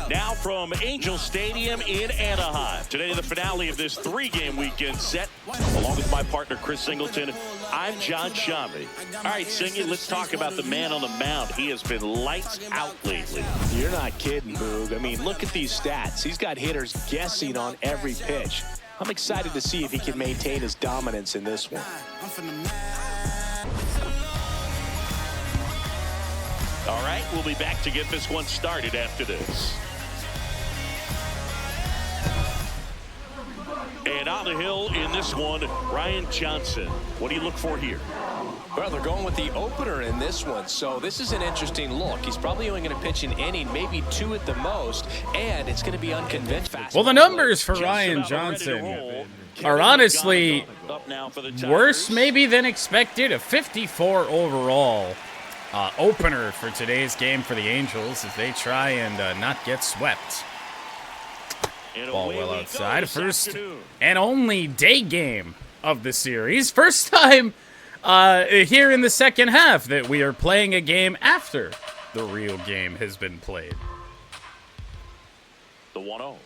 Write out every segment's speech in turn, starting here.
Now from Angel Stadium in Anaheim. Today, the finale of this three-game weekend set. Along with my partner, Chris Singleton, I'm John Shambi. All right, Singy, let's talk about the man on the mound. He has been lights out lately. You're not kidding, Boog. I mean, look at these stats. He's got hitters guessing on every pitch. I'm excited to see if he can maintain his dominance in this one. All right, we'll be back to get this one started after this. And on the hill in this one, Ryan Johnson. What do you look for here? Well, they're going with the opener in this one, so this is an interesting look. He's probably only going to pitch an inning, maybe two at the most, and it's going to be unconventional. Well, the numbers for Ryan Johnson are honestly worse maybe than expected. A 54 overall opener for today's game for the Angels as they try and not get swept. Ball well outside. First and only day game of the series. First time here in the second half that we are playing a game after the real game has been played. The 1-0.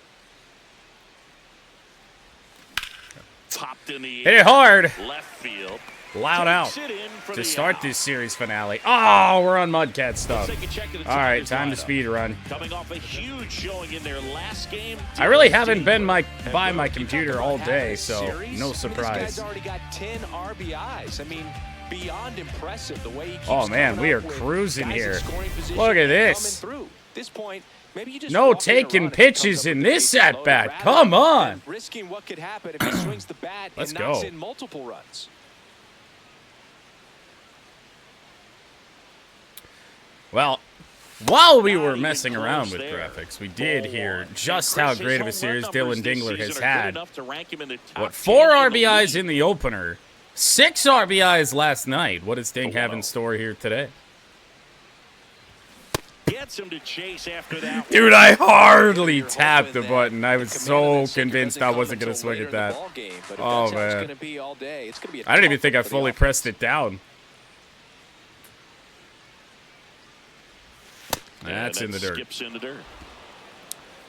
Popped in the hit it hard. Left field. Loud out to start this series finale. Oh, we're on Mudcat stuff. All right, time to speed run. Coming off a huge showing in their last game. I really haven't been by my computer all day, so no surprise. This guy's already got 10 RBIs. I mean, beyond impressive the way he keeps oh man, we are cruising here. Look at this. This point, maybe you just no taking pitches in this at bat. Come on. Risking what could happen if he swings the bat and knocks in multiple runs. Well, while we were messing around with graphics, we did hear just how great of a series Dylan Dingler has had. What, 4 RBIs in the opener, 6 RBIs last night. What does Ding have in store here today? Dude, I hardly tapped the button. I was so convinced I wasn't going to swing at that. Oh, man. I didn't even think I fully pressed it down. That's in the dirt.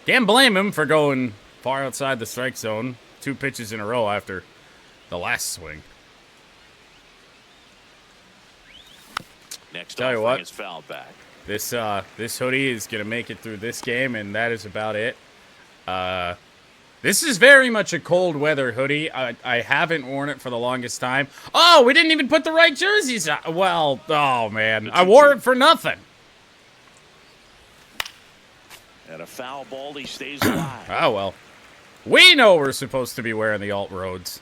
Can't blame him for going far outside the strike zone. 2 pitches in a row after the last swing. Tell you what, this hoodie is gonna make it through this game, and that is about it. This is very much a cold weather hoodie. I haven't worn it for the longest time. Oh, we didn't even put the right jerseys on. Well, oh man, I wore it for nothing. And a foul ball, he stays alive. Oh, well. We know we're supposed to be wearing the alt roads.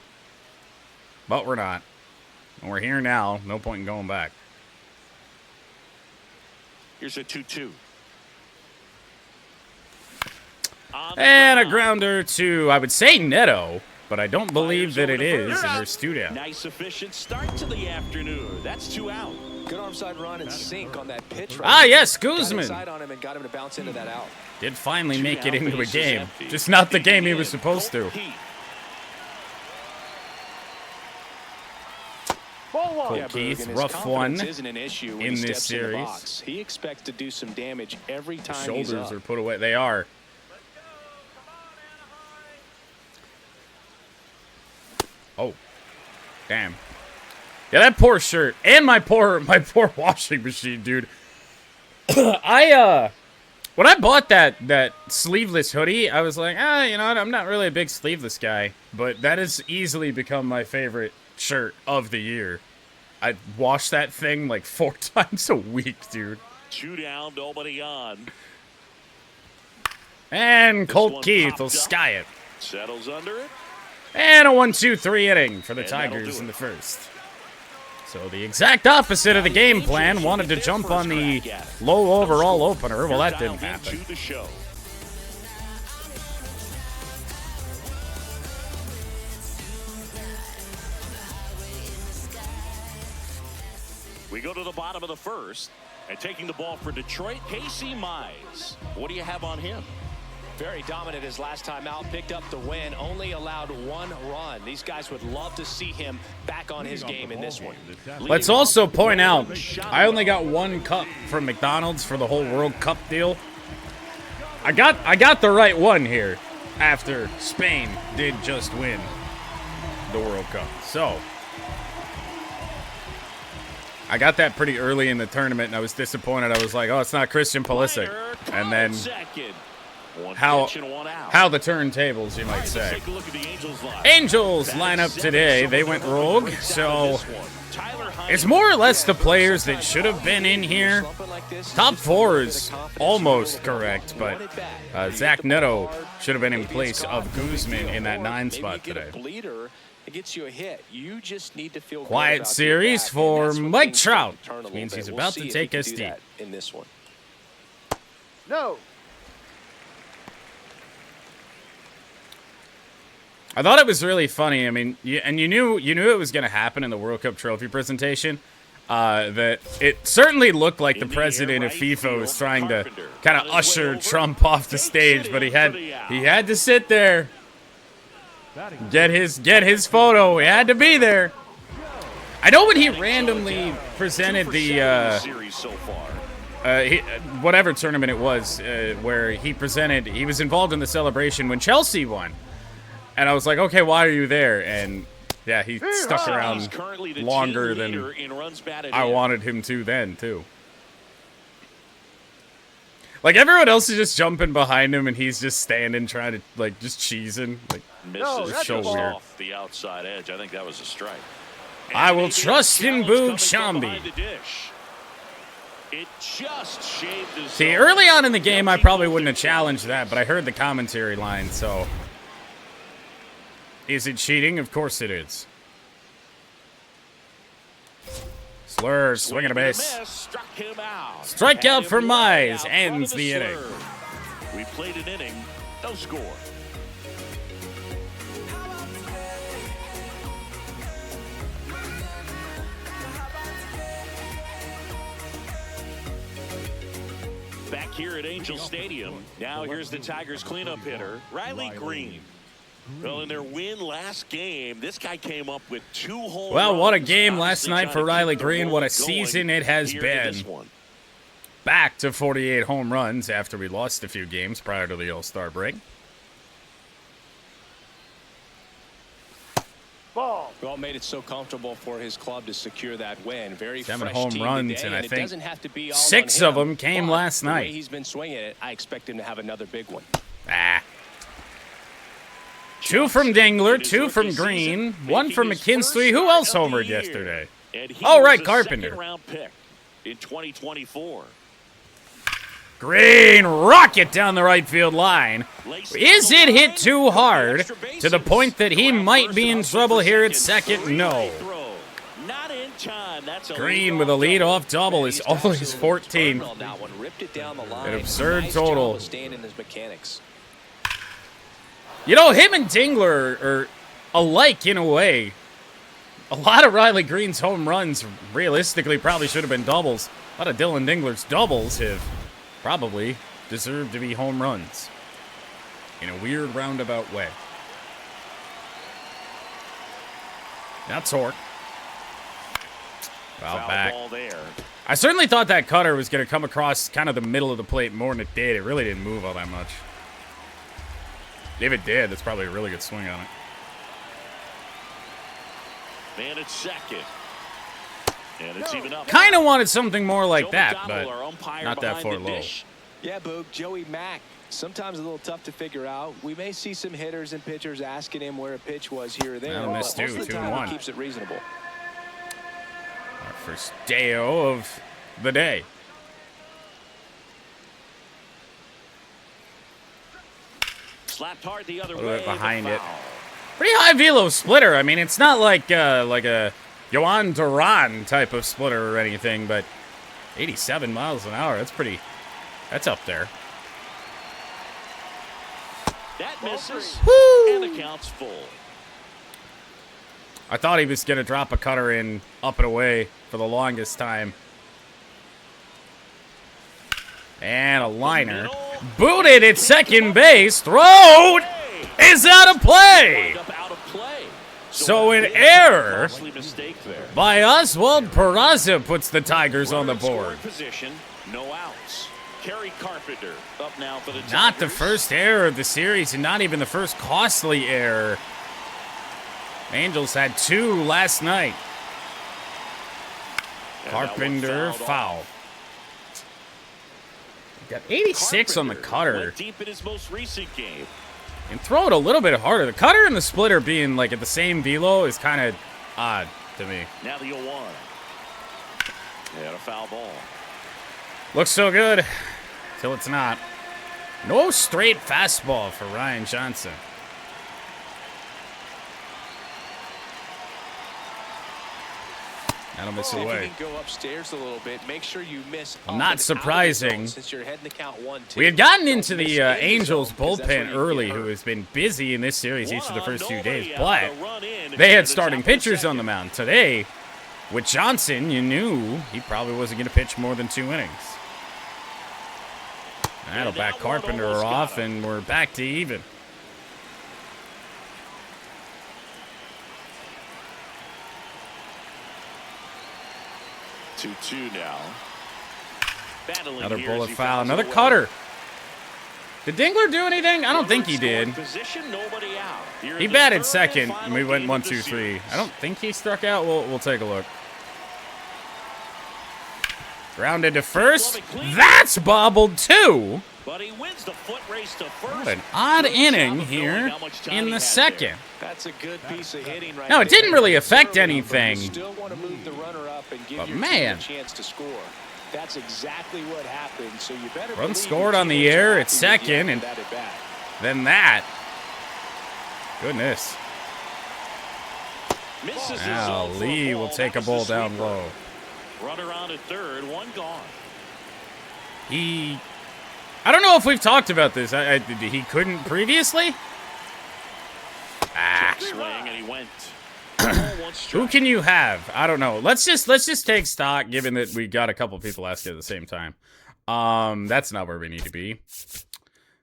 But we're not. And we're here now. No point in going back. Here's a 2-2. And a grounder to, I would say, Neto. But I don't believe that it is. And there's 2 down. Nice efficient start to the afternoon. That's 2 out. Good armside run and sink on that pitch. Ah, yes, Guzman. Got on him and got him to bounce into that out. Did finally make it into a game. Just not the game he was supposed to. Cole Keith, rough one in this series. He expects to do some damage every time. The shoulders are put away. They are. Oh, damn. Yeah, that poor shirt and my poor washing machine, dude. When I bought that sleeveless hoodie, I was like, you know what? I'm not really a big sleeveless guy, but that has easily become my favorite shirt of the year. I wash that thing like 4 times a week, dude. 2 down, nobody on. And Colt Keith will sky it. Settles under it. And a 1-2-3 inning for the Tigers in the first. So the exact opposite of the game plan. Wanted to jump on the low overall opener. Well, that didn't happen. We go to the bottom of the first. And taking the ball for Detroit, Casey Mize. What do you have on him? Very dominant his last time out, picked up the win, only allowed 1 run. These guys would love to see him back on his game in this one. Let's also point out, I only got 1 cup from McDonald's for the whole World Cup deal. I got the right one here after Spain did just win the World Cup. So I got that pretty early in the tournament, and I was disappointed. I was like, oh, it's not Christian Pulisic. And then how the turntables, you might say. Angels line up today. They went rogue, so it's more or less the players that should have been in here. Top 4 is almost correct, but Zach Neto should have been in place of Guzman in that 9 spot today. Quiet series for Mike Trout, which means he's about to take us deep. No. I thought it was really funny. I mean, you knew it was going to happen in the World Cup trophy presentation. That it certainly looked like the president of FIFA was trying to kind of usher Trump off the stage, but he had to sit there, get his photo. He had to be there. I know when he randomly presented the whatever tournament it was, where he was involved in the celebration when Chelsea won. And I was like, okay, why are you there? And yeah, he stuck around longer than I wanted him to then, too. Like, everyone else is just jumping behind him, and he's just standing, trying to, like, just cheesing. Like, it's so weird. Off the outside edge. I think that was a strike. I will trust in Boog Shambi. It just shaved his See, early on in the game, I probably wouldn't have challenged that, but I heard the commentary line, so... Is it cheating? Of course it is. Slur, swing and a miss. Strikeout for Mize ends the inning. We played an inning, no score. Back here at Angel Stadium, now here's the Tigers cleanup hitter, Riley Green. Well, in their win last game, this guy came up with 2 home runs. Well, what a game last night for Riley Green. What a season it has been. Back to 48 home runs after we lost a few games prior to the All-Star break. Ball. Well, made it so comfortable for his club to secure that win. Very 7 fresh home team runs, today, and I think doesn't have to be all 6 on of him, them came but last the way night. he's been swinging it, I expect him to have another big one. 2 from Dingler, 2 from Green, 1 from McKinstry. Who else homered yesterday? Oh, right, Carpenter. Pick in 2024. Green rocket down the right field line. Is it hit too hard to the point that he might be in trouble here at second? No. Green with a leadoff double is only his 14th. An absurd total. You know, him and Dingler are alike in a way. A lot of Riley Green's home runs realistically probably should have been doubles. A lot of Dylan Dingler's doubles have probably deserved to be home runs in a weird roundabout way. Now Torque. Foul back. I certainly thought that cutter was going to come across kind of the middle of the plate more than it did. It really didn't move all that much. If it did, that's probably a really good swing on it. Man at second. And it's even up. Kind of wanted something more like that, but not that far low. Yeah, Boog, Joey Mack. Sometimes a little tough to figure out. We may see some hitters and pitchers asking him where a pitch was here or there. That'll miss but most two, of the 2 and time 1. He keeps it reasonable. Our first day-o of the day. Slapped hard the other A little way. bit behind it. Pretty high velo splitter. I mean, it's not like a Yohan Duran type of splitter or anything, but 87 miles an hour. That's up there. That misses. Woo! And the count's full. I thought he was going to drop a cutter in up and away for the longest time. And a liner. Booted at second base. Thrown is out of play. So an error by Oswald Peraza puts the Tigers on the board. Position, no outs. Kerry Carpenter up now for the Tigers. Not the first error of the series, and not even the first costly error. Angels had 2 last night. And Carpenter foul. Got 86 on the cutter. Deep in his most recent game. And throw it a little bit harder. The cutter and the splitter being like at the same velo is kind of odd to me. Now the 0-1. And a foul ball. Looks so good till it's not. No straight fastball for Ryan Johnson. That'll miss away. You can go upstairs a little bit. Make sure you miss. Not surprising. Since you're heading to count 1-2. We had gotten into the Angels bullpen early, who has been busy in this series each of the first 2 days, but they had starting pitchers on the mound. Today, with Johnson, you knew he probably wasn't going to pitch more than 2 innings. That'll back Carpenter off, and we're back to even. Two now. Another bullet foul. Another cutter. Did Dingler do anything? I don't think he did. He batted second, and we went 1, 2, 3. I don't think he struck out. We'll take a look. Grounded to first. That's bobbled too. But he wins the foot race to first. What an odd inning here in the second. That's a good piece of hitting right No, it didn't really affect anything. Still want to move the runner up and give But your man, team a chance to score. That's exactly what happened. So you better run scored on the air at second, and then that. Goodness. Now Lee will take a ball down low. Runner on at third, 1 gone. I don't know if we've talked about this. He couldn't previously? Swing, and he went. Who can you have? I don't know. Let's just take stock, given that we got a couple people asking at the same time. That's not where we need to be.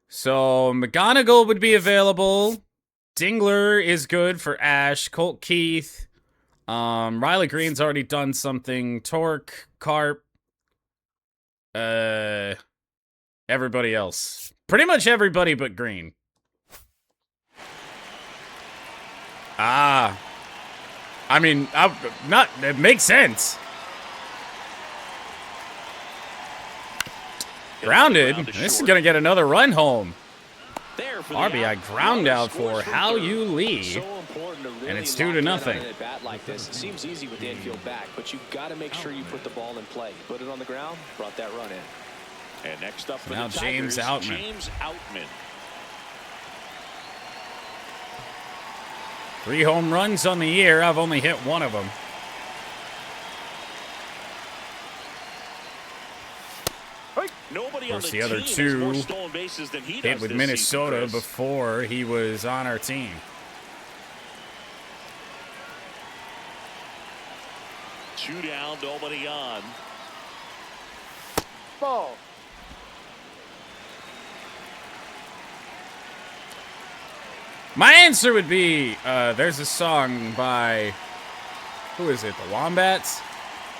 So McGonigal would be available. Dingler is good for Ash. Colt Keith. Riley Green's already done something. Torque, Carp. Everybody else. Pretty much everybody but Green. I mean, it makes sense. Grounded. This is going to get another run home. RBI ground out for How You Lee. And it's 2-0. Like this. It seems easy with the infield back, but you've got to make sure you put the ball in play. Put it on the ground, brought that run in. And next up for now the Tigers, James Outman. James Outman. 3 home runs on the year. I've only hit 1 of them. Of course, the other 2 hit with Minnesota before he was on our team. Two down, nobody on. Ball. My answer would be, there's a song by, who is it, the Wombats?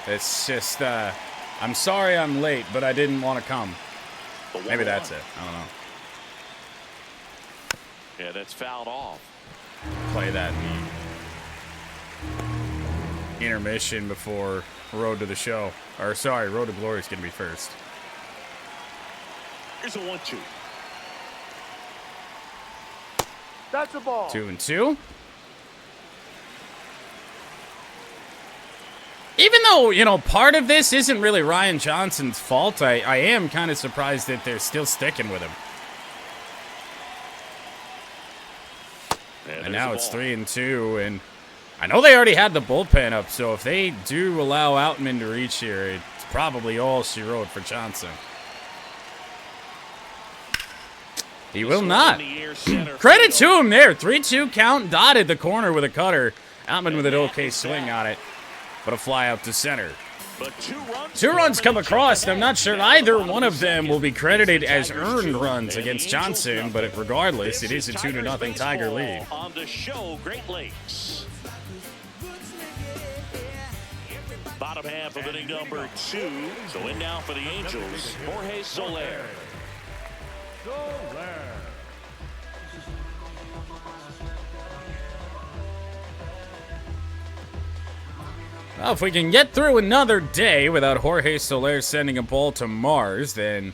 It's just, I'm sorry I'm late, but I didn't want to come. Maybe that's it. I don't know. Yeah, that's fouled off. Play that in the intermission before Road to the Show. Or, sorry, Road to Glory is going to be first. Here's a 1-2. That's a ball. 2-2. Even though, you know, part of this isn't really Ryan Johnson's fault, I am kind of surprised that they're still sticking with him. Yeah, and now it's 3-2, and I know they already had the bullpen up, so if they do allow Outman to reach here, it's probably all she wrote for Johnson. He will not. Credit to him there. 3-2 count, dotted the corner with a cutter. Outman with an okay swing on it, but a fly out to center. But 2 runs come across, and I'm not sure either one of them will be credited as earned runs against Johnson, but regardless, it is a 2-0 Tiger lead. On the show, Great Lakes. Bottom bottom half of inning number 2. So in now for the Angels, Jorge Soler. Well, if we can get through another day without Jorge Soler sending a ball to Mars, then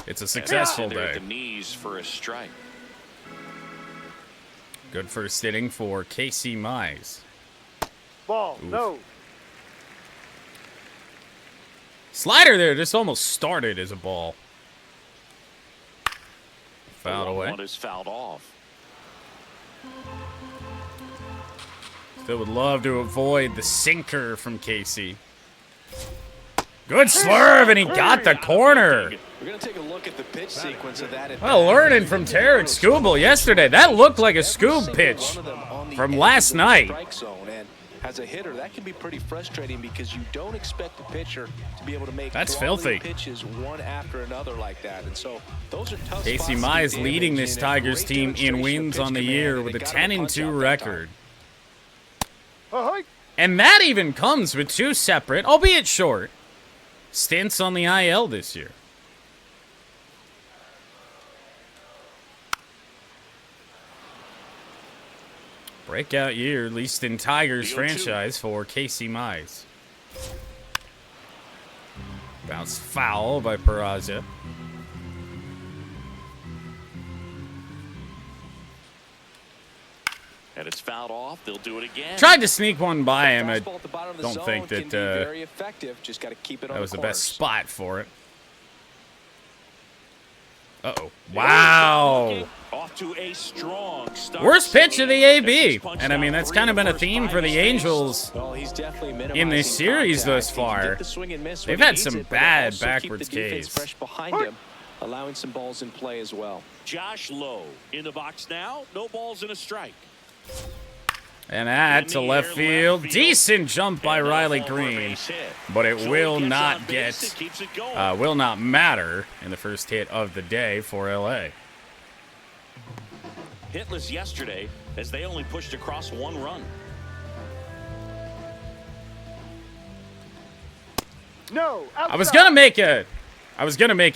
it's a successful day. At the knees for a strike. Good first inning for Casey Mize. Ball. Oof. No. Slider there just almost started as a ball. Fouled away. One is fouled off. Still would love to avoid the sinker from Casey. Good swerve, and he got the corner. We're going to take a look at the pitch sequence of that. Well, learning from Tarek Skubal yesterday. That looked like a Scoob pitch from last night. As a hitter, that can be pretty frustrating because you don't expect the pitcher to be able to make That's filthy. pitches one after another like that. And so those are tough. Casey Mize leading this Tigers team in wins on the year with a 10-2 record. And that even comes with 2 separate, albeit short, stints on the IL this year. Breakout year, at least in Tigers franchise, for Casey Mize. Bounced foul by Peraza. And it's fouled off. They'll do it again. Tried to sneak one by him. I don't think that that was the best spot for it. Uh-oh. Wow. Off to a strong start. Worst pitch of the AB. And, I mean, that's kind of been a theme for the Angels in this series thus far. They've had some bad backwards Ks. Allowing some balls in play as well. Josh Lowe in the box now. No balls and a strike. And that to left field. Decent jump by Riley Green, but it will not get, will not matter in the first hit of the day for LA. Hitless yesterday as they only pushed across 1 run. No. I was gonna make a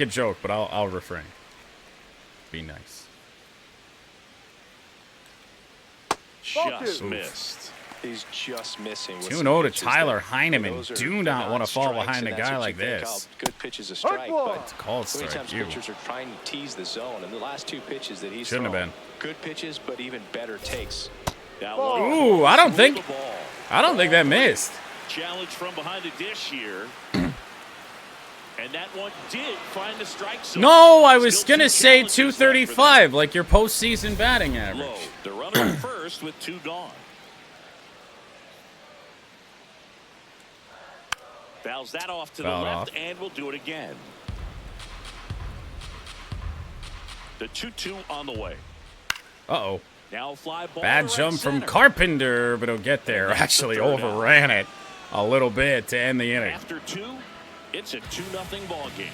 joke, but I'll refrain. Be nice. Just missed. He's just missing. 2-0 to Tyler Heineman. Do not want to fall behind a guy like this. Good pitches a strike, but it's called strike. Sometimes pitchers are trying to tease the zone, and the last 2 pitches that he's shouldn't have been good pitches, but even better takes. Ooh, I don't think that missed. Challenge from behind the dish here. And that one did find the strike zone. No, I was going to say 235, like your postseason batting average. Low. The runner at first with 2 gone. Fouls that off to the left, and we'll do it again. The 2-2 on the way. Uh-oh. Now fly ball. Bad jump from Carpenter, but he'll get there. Actually overran it a little bit to end the inning. After 2, it's a 2-0 ball game.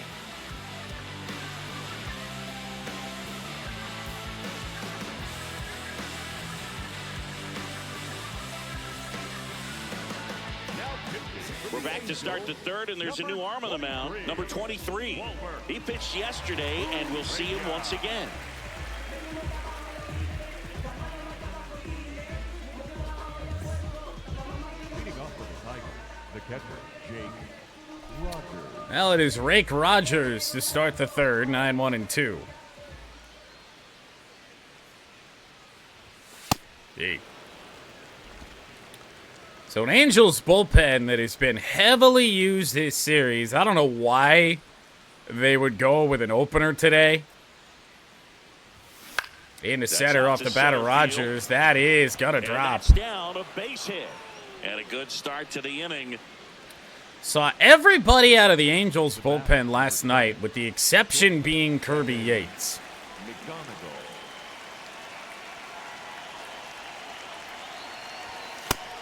We're back to start the 3rd, and there's a new arm on the mound, number 23. He pitched yesterday, and we'll see him once again. Leading off for the Tigers, the catcher, Jake Rogers. Well, it is Rake Rogers to start the 3rd, 9-1-2. Hey. So an Angels bullpen that has been heavily used this series. I don't know why they would go with an opener today. In the center off the bat of Rogers. That is gonna drop. Down a base hit. And a good start to the inning. Saw everybody out of the Angels bullpen last night, with the exception being Kirby Yates.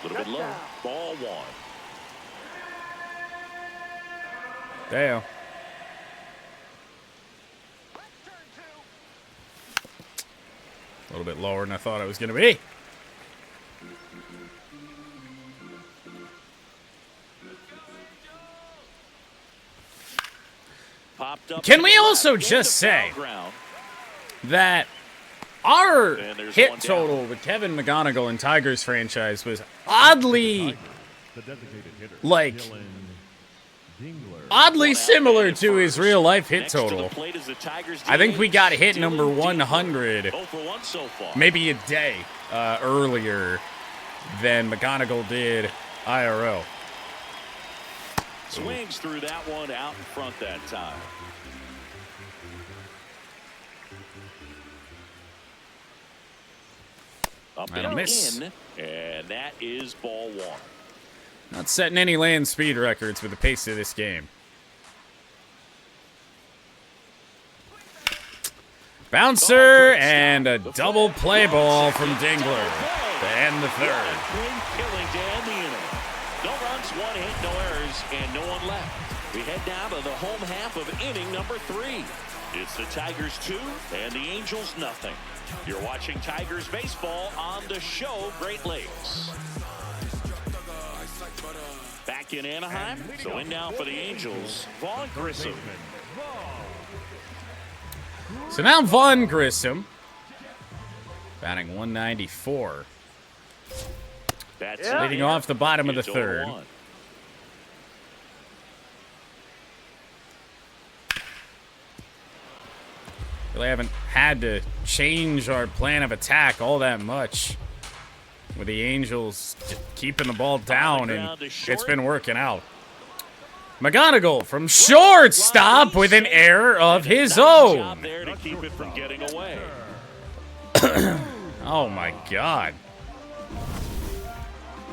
A little bit low. Ball 1. Damn. A little bit lower than I thought it was going to be. popped up. Can we also just say that our hit total with Kevin McGonigal and Tigers franchise was oddly, The designated hitter. like, Dylan Dingler. oddly similar to his real life hit total. I think we got hit number 100 maybe a day earlier than McGonigal did IRL. Swings through that one out in front that time. Up And a miss. in, and that is ball one. Not setting any land speed records with the pace of this game. Bouncer and a double play ball from Dingler to end the third. Killing to end the inning. No runs, one hit, no errors, and no one left. We head down to the home half of inning number 3. It's the Tigers 2 and the Angels nothing. You're watching Tigers baseball on the show Great Lakes. Back in Anaheim, so in now for the Angels, Vaughn Grissom. So now Vaughn Grissom, batting 194, That's leading off the bottom of the It's third. 0-1. Really haven't had to change our plan of attack all that much with the Angels just keeping the ball down, and it's been working out. McGonigal from shortstop with an error of his Job own. there to keep it from getting away. Oh my God.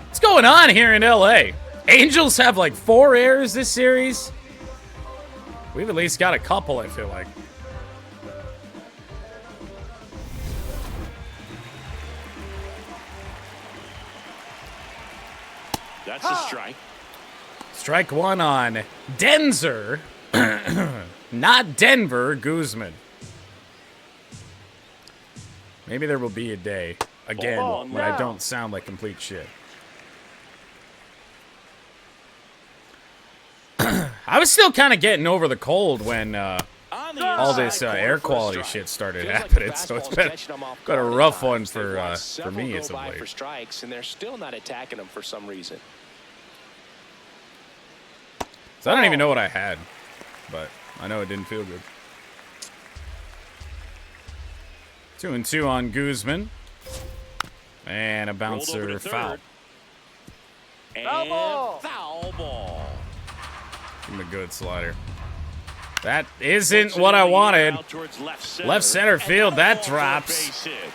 What's going on here in LA? Angels have like 4 errors this series. We've at least got a couple, I feel like. That's a strike. Strike one on Denzer, not Denver, Guzman. Maybe there will be a day, again, Ball when I now. don't sound like complete shit. I was still kind of getting over the cold when all this air quality shit started happening, so it's been got a rough one for me as of late. For strikes, and they're still not attacking them for some reason. So I don't even know what I had, but I know it didn't feel good. 2-2 on Guzman. And a bouncer foul. And Foul ball. foul ball. Give him a good slider. That isn't what I wanted. Out towards Left center field, And that ball for a drops. base hit.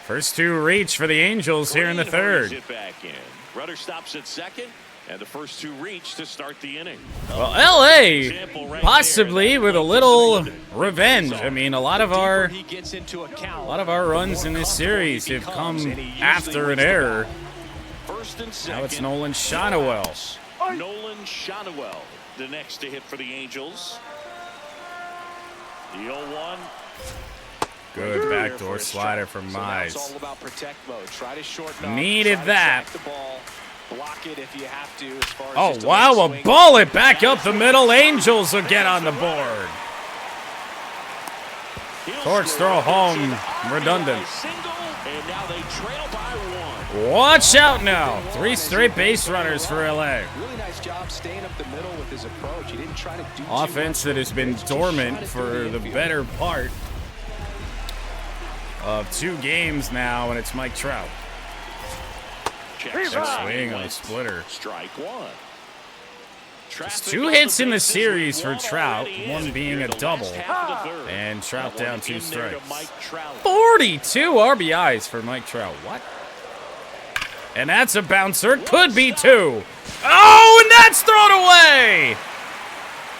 First 2 reach for the Angels here in the Green third. hurries it back in. Rudder stops at second, and the first 2 reach to start the inning. Well, LA possibly with a little revenge. I mean, a lot of our He gets into a count. runs in this series have come after an error. First and second. Now it's Nolan Shonowell. Nolan Shonowell, the next to hit for the Angels. The 0-1. Good backdoor slider from So now it's Mize. all about protect mode. Try to shorten up. Needed try to that. track the ball. Block it if you have to. As far as Oh, just wow, late a swing. bullet back up the middle. Angels will get on the board. Torch throw home, redundant. Single, and now they trail by 1. Watch out now. 3 straight base runners for LA. Really nice job staying up the middle with his approach. He didn't try to do too Offense much that has been just dormant shot it for through the infield. better part of 2 games now, and it's Mike Trout. Checks That out. swing on a splitter. Strike 1. Just 2 hits in the series for Trout, one being a double, and Trout down 2 strikes. 42 RBIs for Mike Trout. What? And that's a bouncer. Could be 2. Oh, and that's thrown away.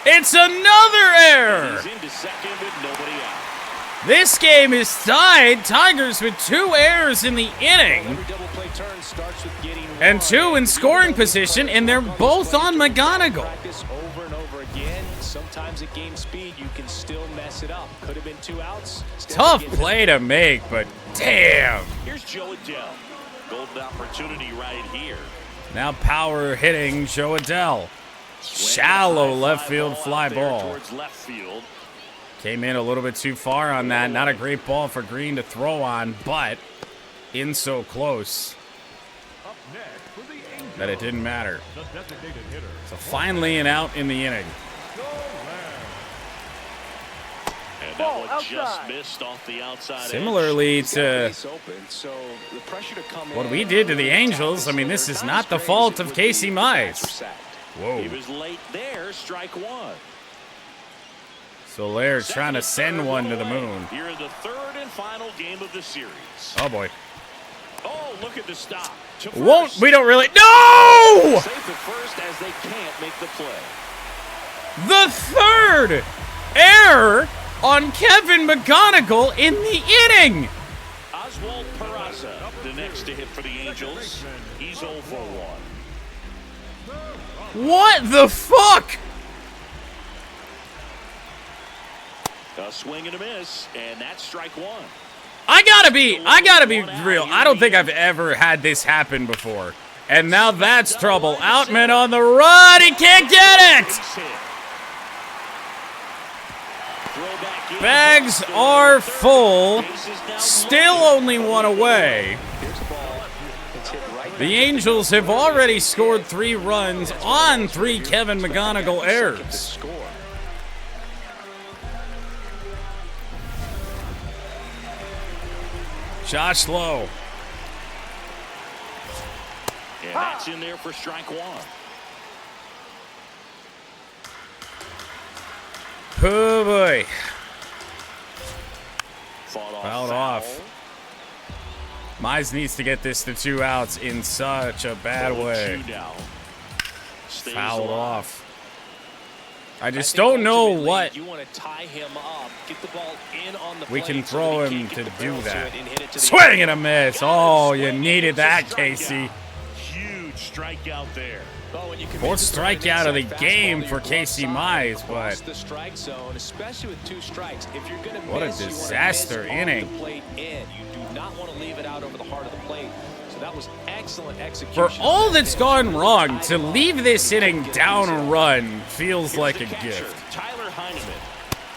It's another error. He's into second with nobody out. This game is tied. Tigers with 2 errors in the inning Every double play turn starts with getting and one. 2 in scoring position, and they're both on McGonigal. Practice over and over again. Sometimes at game speed, you can still mess it up. Could have been 2 outs. Still Tough get it. play to make, but damn. Here's Joe Adell. Golden opportunity right here. Now power hitting Joe Adell. Shallow left field fly ball. Towards left field. Came in a little bit too far on that. Not a great ball for Green to throw on, but in so close Up next for the Angels, that it didn't matter. the designated hitter, So finally an out in the inning. And that Ball one just outside. missed off the outside Similarly He's got to base open, so the pressure to come what in we did to the and Angels, I mean, this is not the fault of Casey Mize. edge. Whoa. He was late there. Strike one. Soler trying to send one to the moon. Here in the third and final game of the series. Oh, boy. Oh, look at the stop. To Won't, first. we don't really, no! Safe at first as they can't make the play. The third error on Kevin McGonigal in the inning. Oswald Peraza, the next to hit for the Angels. He's 0 for 1. What the fuck? A swing and a miss, and that's strike one. I gotta be real. I don't think I've ever had this happen before. And now that's trouble. Outman on the run. He can't get it. Base hit. Throwback in. Bags are full. Bases now Still loaded. only one away. Here's the ball. It's hit right The Angels have already scored 3 runs on 3 Kevin McGonigal to errors. score. Josh Lowe. And that's in there for strike one. Oh boy. Fought Fouled foul. off. Mize needs to get this to 2 outs in such a bad 0-2 way. now. Stays Fouled alive. off. I I just think don't know ultimately what you want to tie him up, get the ball in on the we plate can so throw that he him can't to get the do barrel to that. it and hit it to the Swing and a miss. Oh, you needed that, Strikeout. Casey. Huge strikeout there. Oh, and you can Fourth make the strikeout of the fastball game to for your Casey glove side Mize, across but the strike zone, especially with 2 strikes. If you're going to what a miss, you wanna disaster miss off inning. the plate in. You do not want to leave it out over the heart of the plate. So that was excellent execution. For all on that that's pitch. gone wrong, to Tied him up. leave this inning Get down these a out. run feels like a Here's the catcher, gift. Tyler Heineman.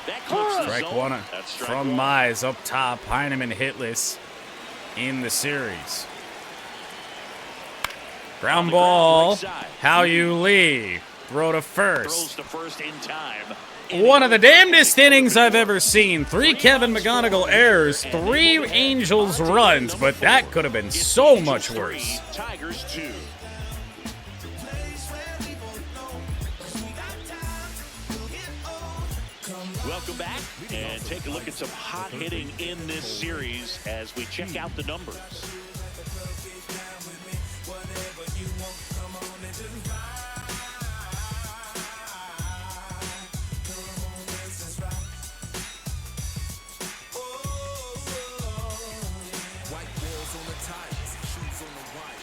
That clips the Strike zone. one That's strike from one. Mize up top. Heineman hitless in the series. Ground ball. How you Lee. Throw to first. Throws to first in time. One of the damnedest innings I've ever seen. 3 Kevin McGonigal errors, 3 Angels runs, but that could have been so much worse. Tigers 2. Welcome back and take a look at some hot hitting in this series as we check out the numbers.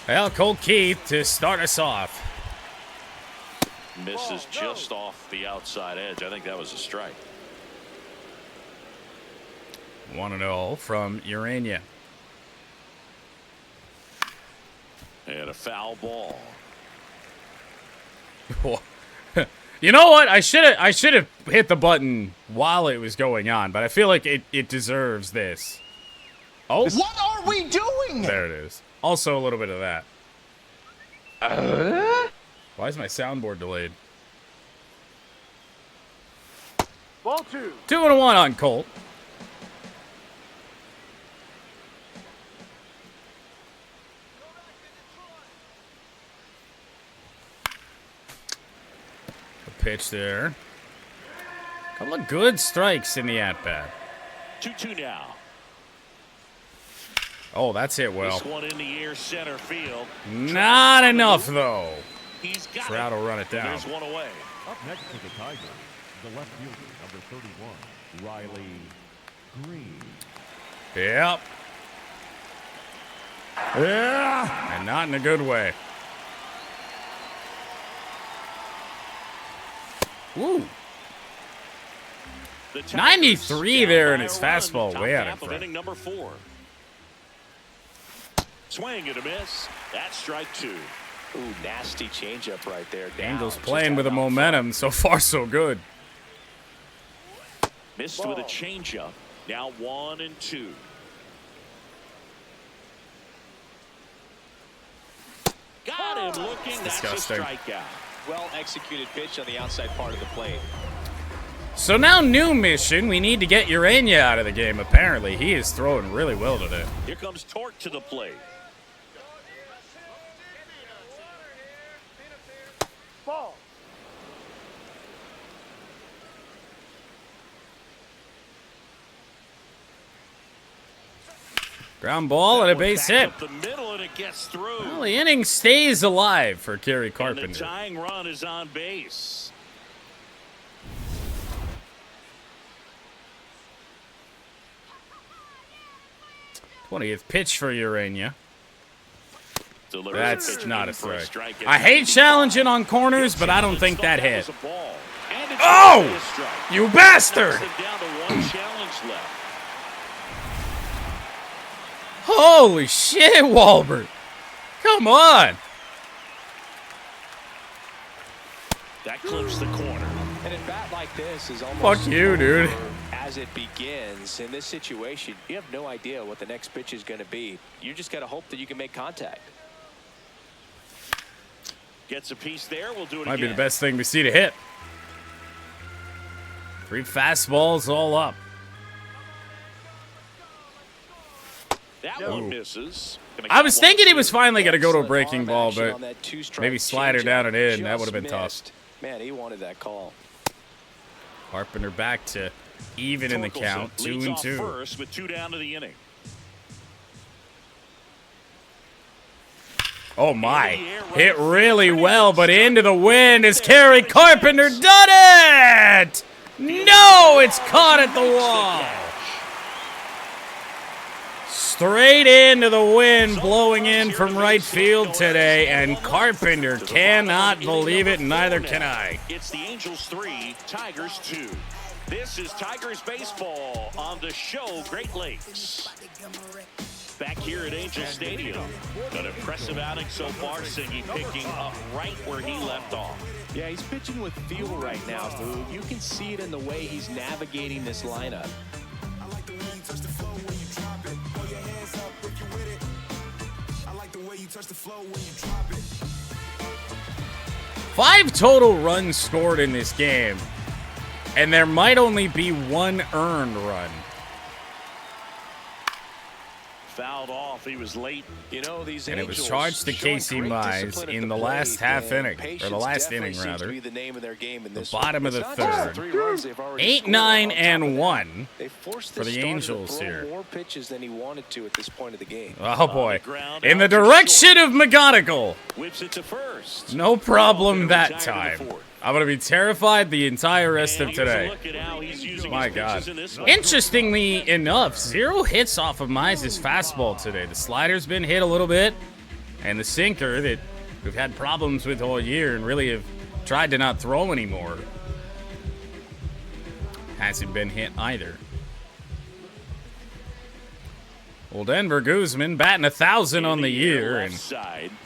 Well, Cole Keith to start us off. Misses just off the outside edge. I think that was a strike. 1-0 from Urania. And a foul ball. You know what? I should have hit the button while it was going on, but I feel like it deserves this. Oh, What are we doing? there it is. Also a little bit of that. Why is my soundboard delayed? Ball 2. 2-1 on Colt. The pitch there. Couple of good strikes in the at-bat. 2-2 now. Oh, that's it well. This one in the air center field. Not enough, though. He's got Trout it. will run it down. There's one away. Up next for the Tigers, the left fielder, number 31, Riley Green. Yep. Yeah. And not in a good way. Woo. The Tigers 93 down there by in his a run, fastball, top way out in half of front. inning number 4. Swing and a miss. That's strike 2. Ooh, nasty changeup right there. Angels playing with the momentum. So far, so good. Missed with a changeup. Now 1-2. Got him looking. That's disgusting. a strikeout. Well executed pitch on the outside part of the plate. So now, new mission. We need to get Urania out of the game, apparently. He is throwing really well today. Here comes Torque to the plate. Ball. Ground ball and a base hit. Up the middle, and it gets through. Well, the inning stays alive for Gary And the Carpenter. tying run is on base. 20th pitch for Urania. Delivers That's pitch not in a for strike. strikeout. I hate challenging on corners, but I don't think that hit. was a ball. And it's Oh! a strike. You bastard! Knocks him down to one challenge left. Holy shit, Walbert. Come on. That clips the corner. And a bat like this is almost Fuck you, dude. as it begins. In this situation, you have no idea what the next pitch is going to be. You just got to hope that you can make contact. Gets a piece there. We'll do it Might again. be the best thing we see to hit. 3 fastballs all up. That one misses. I was thinking he was finally going to go to a Excellent breaking arm ball, action but on that two-strike maybe slide her changeup. down and in. That would have been Just tough. missed. Man, he wanted that call. Carpenter back to even in the count. Leads off 2-2. first with 2 down to the inning. Oh my. Hit really well, but into the wind as Kerry Carpenter done it! No, it's caught at the wall. Straight into the wind, blowing in from right field today, and Carpenter cannot believe it, and neither can I. It's the Angels 3, Tigers 2. This is Tigers baseball on the show Great Lakes. Back here at Angel Stadium. An impressive outing so far, Siggy picking up right where he left off. Yeah, he's pitching with feel right now, Fu. You can see it in the way he's navigating this lineup. 5 total runs scored in this game, and there might only be 1 earned run. Fouled off. He was late. You know, these And it was Angels charged to showing Casey great Mize discipline at in the last half and inning, or the patience last definitely inning, seems rather. to be the name of their game in this The one. bottom of It's the not just third. 3 runs they've already 8, scored. 9, On top of and that, 1 they forced for this the starter Angels to throw here. more pitches than he wanted to at this point of the game. Oh boy. ground In the out to direction short. of McGonigal. Whips it to first. No problem Gonna that retire to the time. fourth. I'm going to be terrified the entire rest And of here's a today. look at how he's using My his God. pitches in this one. Interestingly enough, 0 hits off of Mize's fastball today. The slider's been hit a little bit, and the sinker that we've had problems with all year and really have tried to not throw anymore hasn't been hit either. Well, Denver Guzman batting 1,000 on the year, and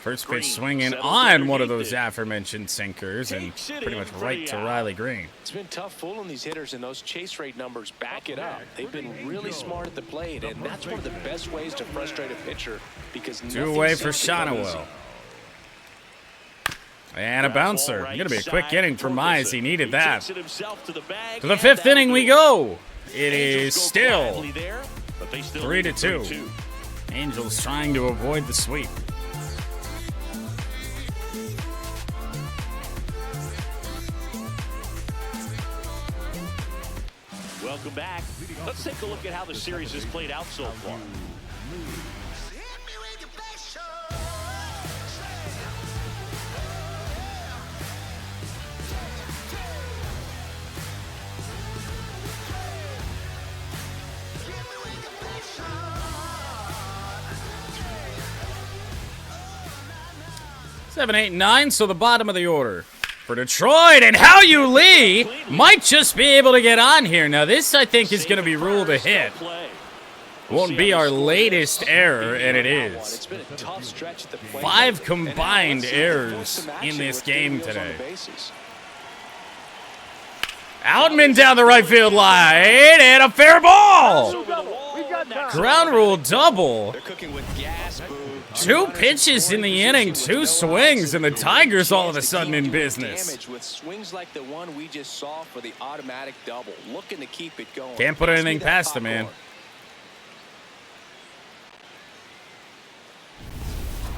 first pitch swinging on one of those aforementioned sinkers, and pretty much right to Riley Green. It's been tough fooling these hitters, and those chase rate numbers back it up. They've been really smart at the plate, and that's one of the best ways to frustrate a pitcher because 2 nothing away for seems to come easy. Shonowell. And a bouncer. Going to be a quick inning for Mize. He needed that. To the 5th inning we go. It is still 3-2. Angels trying to avoid the sweep. Welcome back. Let's take a look at how the series has played out so far. Seven, 8, 9, so the bottom of the order for Detroit, and How You Lee might just be able to get on here. Now this, I think, is going to be ruled a hit. Won't be our latest error, and it is. It's been a tough stretch at the plate. 5 combined errors in this game today. Outman down the right field line, and a fair ball. Ground rule double. They're cooking with gas, boo. 2 pitches in the inning, 2 swings, and the Tigers all of a sudden in business. Damage with swings like the one we just saw for the automatic double. Looking to keep it going. Can't put anything past him, man.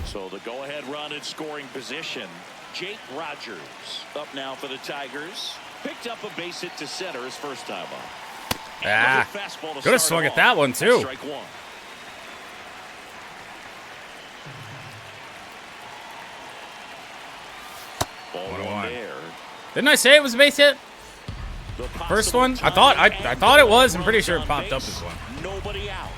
So the go-ahead run in scoring position. Jake Rogers up now for the Tigers. Picked up a base hit to center his first time up. Ah, could have swung at that one too. Strike one. Ball one there. Didn't I say it was a base hit? First one? I thought it was. I'm pretty sure it popped up as one. Nobody out.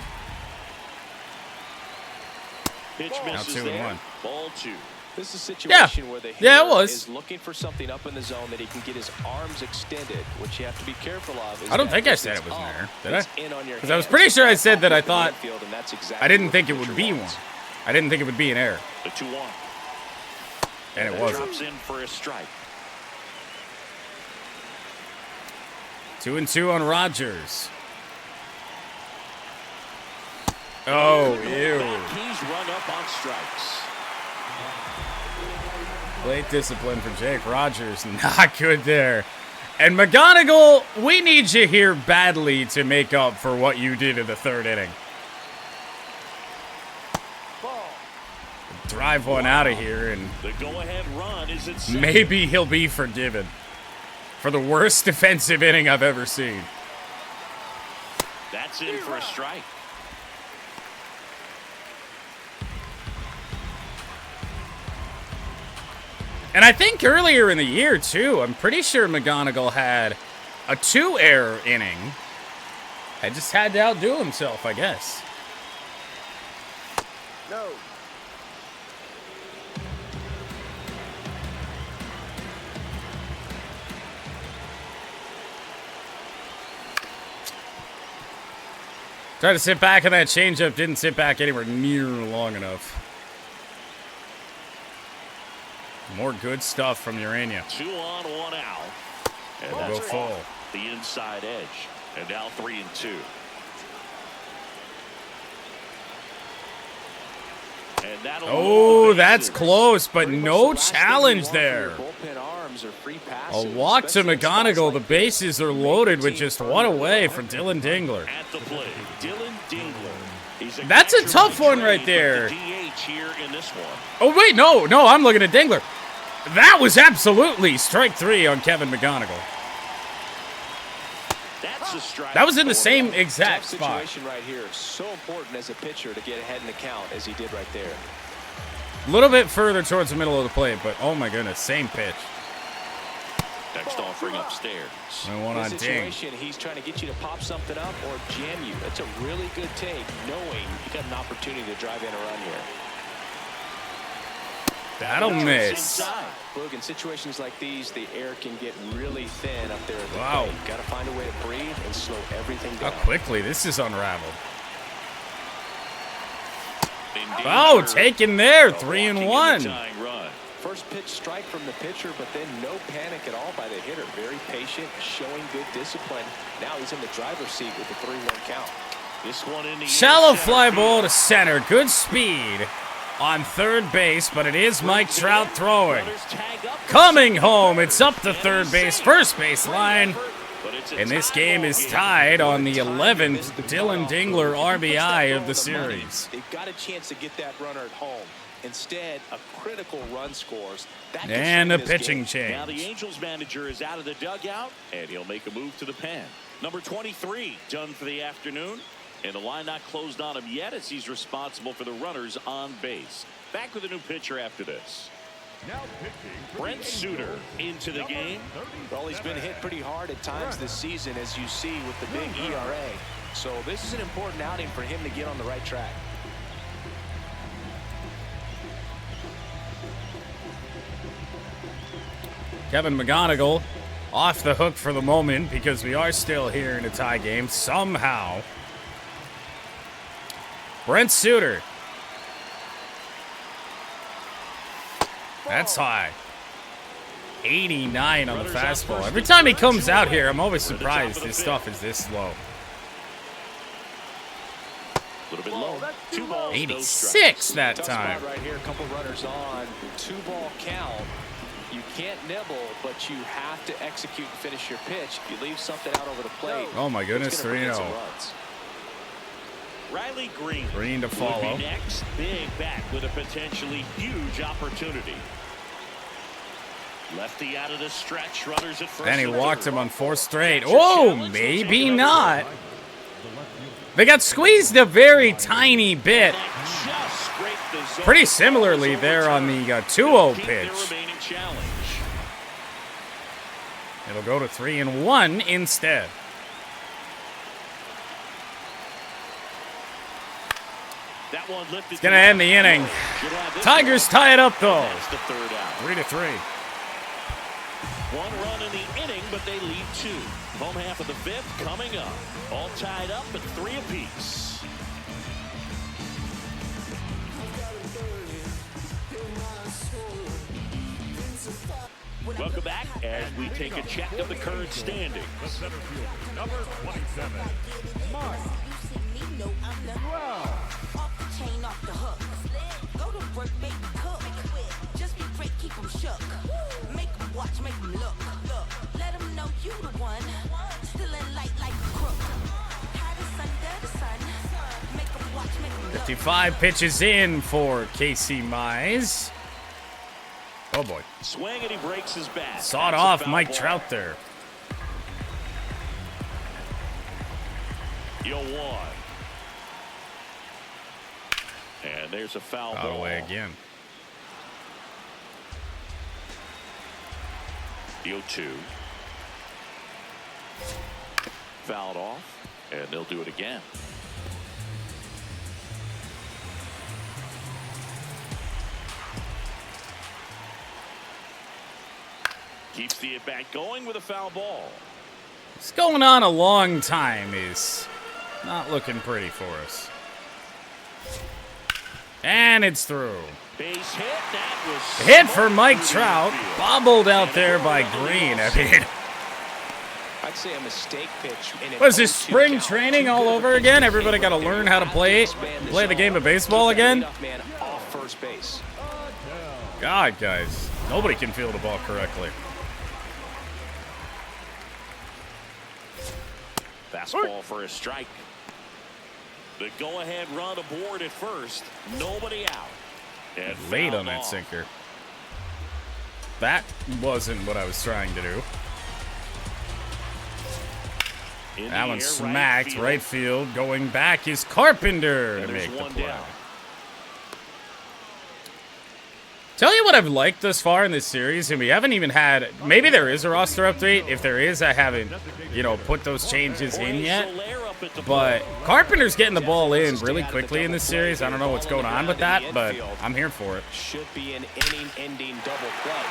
Pitch misses now 2-1. Ball 2. This is a situation where the hitter it was. is looking for something up in the zone that he can get his arms extended, which you have to be careful of. I don't think I said it was an error, did I? Because I was pretty sure I said that I thought I didn't think it would be one. I didn't think it would be an error. The 2-1. And it wasn't. Drops in for a strike. 2-2 on Rogers. Oh, ew. He's run up on strikes. Late discipline for Jake Rogers. Not good there. And McGonigal, we need you here badly to make up for what you did in the 3rd inning. Drive one out of here, and the go-ahead run is at second. Maybe he'll be forgiven for the worst defensive inning I've ever seen. That's in for a strike. And I think earlier in the year, too, I'm pretty sure McGonigal had a 2-error inning. I just had to outdo himself, I guess. No. Tried to sit back on that changeup, didn't sit back anywhere near long enough. More good stuff from Urania. 2 on, 1 out. And We'll go full. The inside edge. And now 3-2. And oh, that's close, but no challenge there. A walk to McGonigal. The bases are loaded with just 1 away for Dylan Dingler. At the plate, Dylan Dingler. That's a tough one right there. DH here in this one. Oh, wait, no, I'm looking at Dingler. That was absolutely strike 3 on Kevin McGonigal. That's a strike. That was in the same exact spot. Situation right here. So important as a pitcher to get ahead in the count as he did right there. A little bit further towards the middle of the plate, but oh my goodness, same pitch. Next offering upstairs. And one on Ding. Situation, he's trying to get you to pop something up or jam you. That's a really good take, knowing you got an opportunity to drive in a run here. That'll miss. Look, in situations like these, the air can get really thin up there at the Wow. plate. Got to find a way to breathe and slow everything down. How quickly this is unraveled. Oh, taken there, 3-1. First pitch strike from the pitcher, but then no panic at all by the hitter. Very patient, showing good discipline. Now he's in the driver's seat with the 3-1 count. This one in the Shallow fly ball to center. Good speed on 3rd base, but it is Mike Trout throwing. Coming home, it's up to 3rd base, 1st base line. And this game is tied on the 11th Dylan Dingler RBI of the series. They've got a chance to get that runner at home. Instead, a critical run scores. And a pitching change. Now the Angels manager is out of the dugout, and he'll make a move to the pen. Number 23 done for the afternoon. And the line not closed on him yet as he's responsible for the runners on base. Back with a new pitcher after this. Now pitching, Brent Suter into the game. Well, he's been hit pretty hard at times this season, as you see with the big ERA. So this is an important outing for him to get on the right track. Kevin McGonigal off the hook for the moment because we are still here in a tie game somehow. Brent Suter. That's high. 89 on the fastball. Every time he comes out here, I'm always surprised his stuff is this low. A little bit low. 2 balls, 86 that time. Right here, a couple runners on. 2-ball count. You can't nibble, but you have to execute and finish your pitch. If you leave something out over the plate. Oh my goodness, 3-0. Riley Green. Green to follow. Next, big back with a potentially huge opportunity. Lefty out of the stretch, runners at first. And he walked him on 4 straight. Oh, maybe not. They got squeezed a very tiny bit. Pretty similarly there on the 2-0 pitch. It'll go to 3-1 instead. It's going to end the inning. Tigers tie it up, though. 3-3. 1 run in the inning, but they lead 2. Home half of the 5th coming up. All tied up at 3 apiece. Welcome back as we take a check of the current standings. The center fielder, number 27, Mike. Make them look. Let them know you the one. Still in light like a crook. Hottest under the sun. Make them watch, make them look. 55 pitches in for Casey Mize. Oh boy. Swing and he breaks his bat. Sawed off Mike Trout there. 0-1. And there's a foul Out ball. away again. 0-2. Fouled off, and they'll do it again. Keeps the at-bat going with a foul ball. It's going on a long time is not looking pretty for us. And it's through. Base hit. That was Hit for Mike Trout. Bobbled out there by Green. I mean, I'd say a mistake pitch. was this spring training all over again? Everybody got to learn how to play the game of baseball again? Off first base. God, guys. Nobody can field the ball correctly. Fastball for a strike. The go-ahead run aboard at first. Nobody out. And Late on fouled that off. sinker. That wasn't what I was trying to do. In That the one air, smacked right field. Going back is Carpenter And to there's make the one play. down. Tell you what I've liked thus far in this series, and we haven't even had, maybe there is a roster update. If there is, I haven't, put those changes in yet. But Carpenter's getting the ball in really quickly in this series. I don't know what's going on with that, but I'm here for it. Should be an inning-ending double play.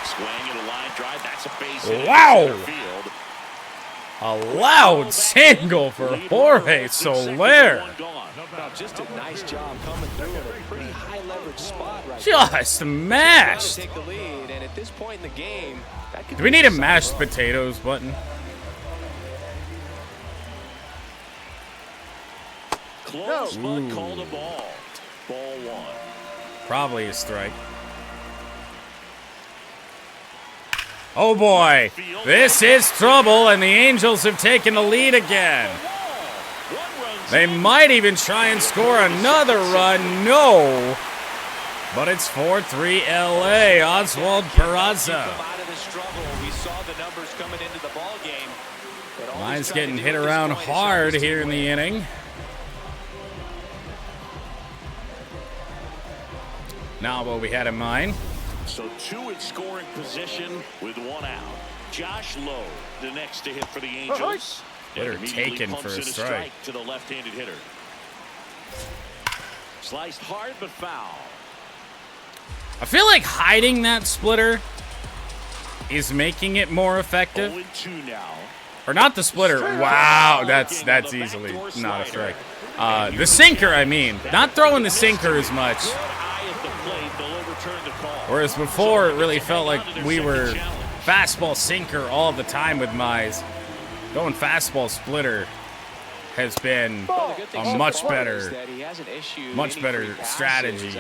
Swing and a line drive. That's a base hit. Wow. Center field. A loud single for Jorge Soler. Now, just a nice job coming through in a pretty high leverage spot right Just mashed. Take the lead, and at this point in the game, that could Do we be need a solid mashed run. potatoes button? Close, but called a ball. Ball 1. Probably a strike. Oh boy, this is trouble, and the Angels have taken the lead again. They might even try and score another run. No. But it's 4-3 LA. Oswald Peraza. Out of the struggle. We saw the numbers coming into the ball game. But all he's Mine's trying getting to hit do at this around point is hard show his here in team the inning. Not what we had in mind. So 2 in scoring position with 1 out. Josh Lowe, the next to hit for the Angels. Better And immediately taken pumps for a in strike. to the left-handed hitter. Sliced hard but foul. I feel like hiding that splitter is making it more effective. 0-2 now. Or not the splitter. Wow, that's easily not a strike. The sinker, I mean. Not throwing the sinker as much. Whereas before, it really felt like we were fastball sinker all the time with Mize. Going fastball splitter has been a much better strategy,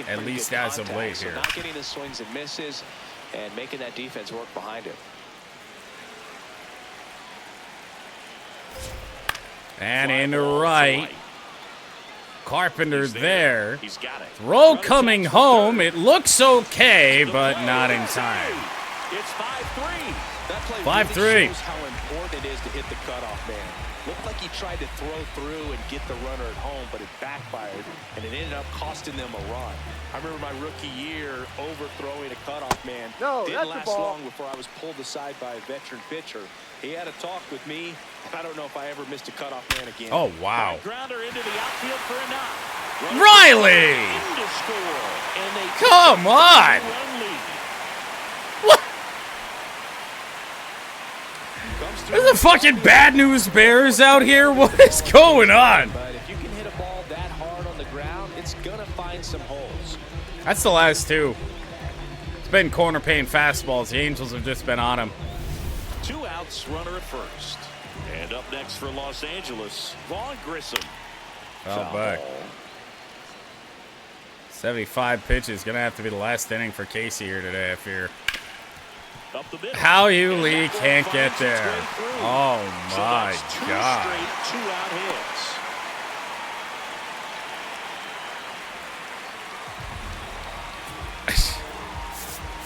at least as of late here. Not getting the swings and misses and making that defense work behind him. And into right. Carpenter there. Throw coming home. It looks okay, but not in time. It's 5-3. That play 5-3. really shows how important it is to hit the cutoff man. Looked like he tried to throw through and get the runner at home, but it backfired, and it ended up costing them a run. I remember my rookie year overthrowing a cutoff man. Didn't last long before I was pulled aside by a veteran pitcher. He had a talk with me. I don't know if I ever missed a cutoff man again. Oh, wow. Grounder into the outfield for a knock. Riley! Come on! What? There's a fucking bad news bears out here. What is going on? But if you can hit a ball that hard on the ground, it's going to find some holes. That's the last two. It's been corner pane fastballs. The Angels have just been on him. 2 outs, runner at first. And up next for Los Angeles, Vaughn Grissom. Foul back. 75 pitches. Gonna have to be the last inning for Casey here today, I fear. How you Lee can't get there. Oh my God. 2-out hits.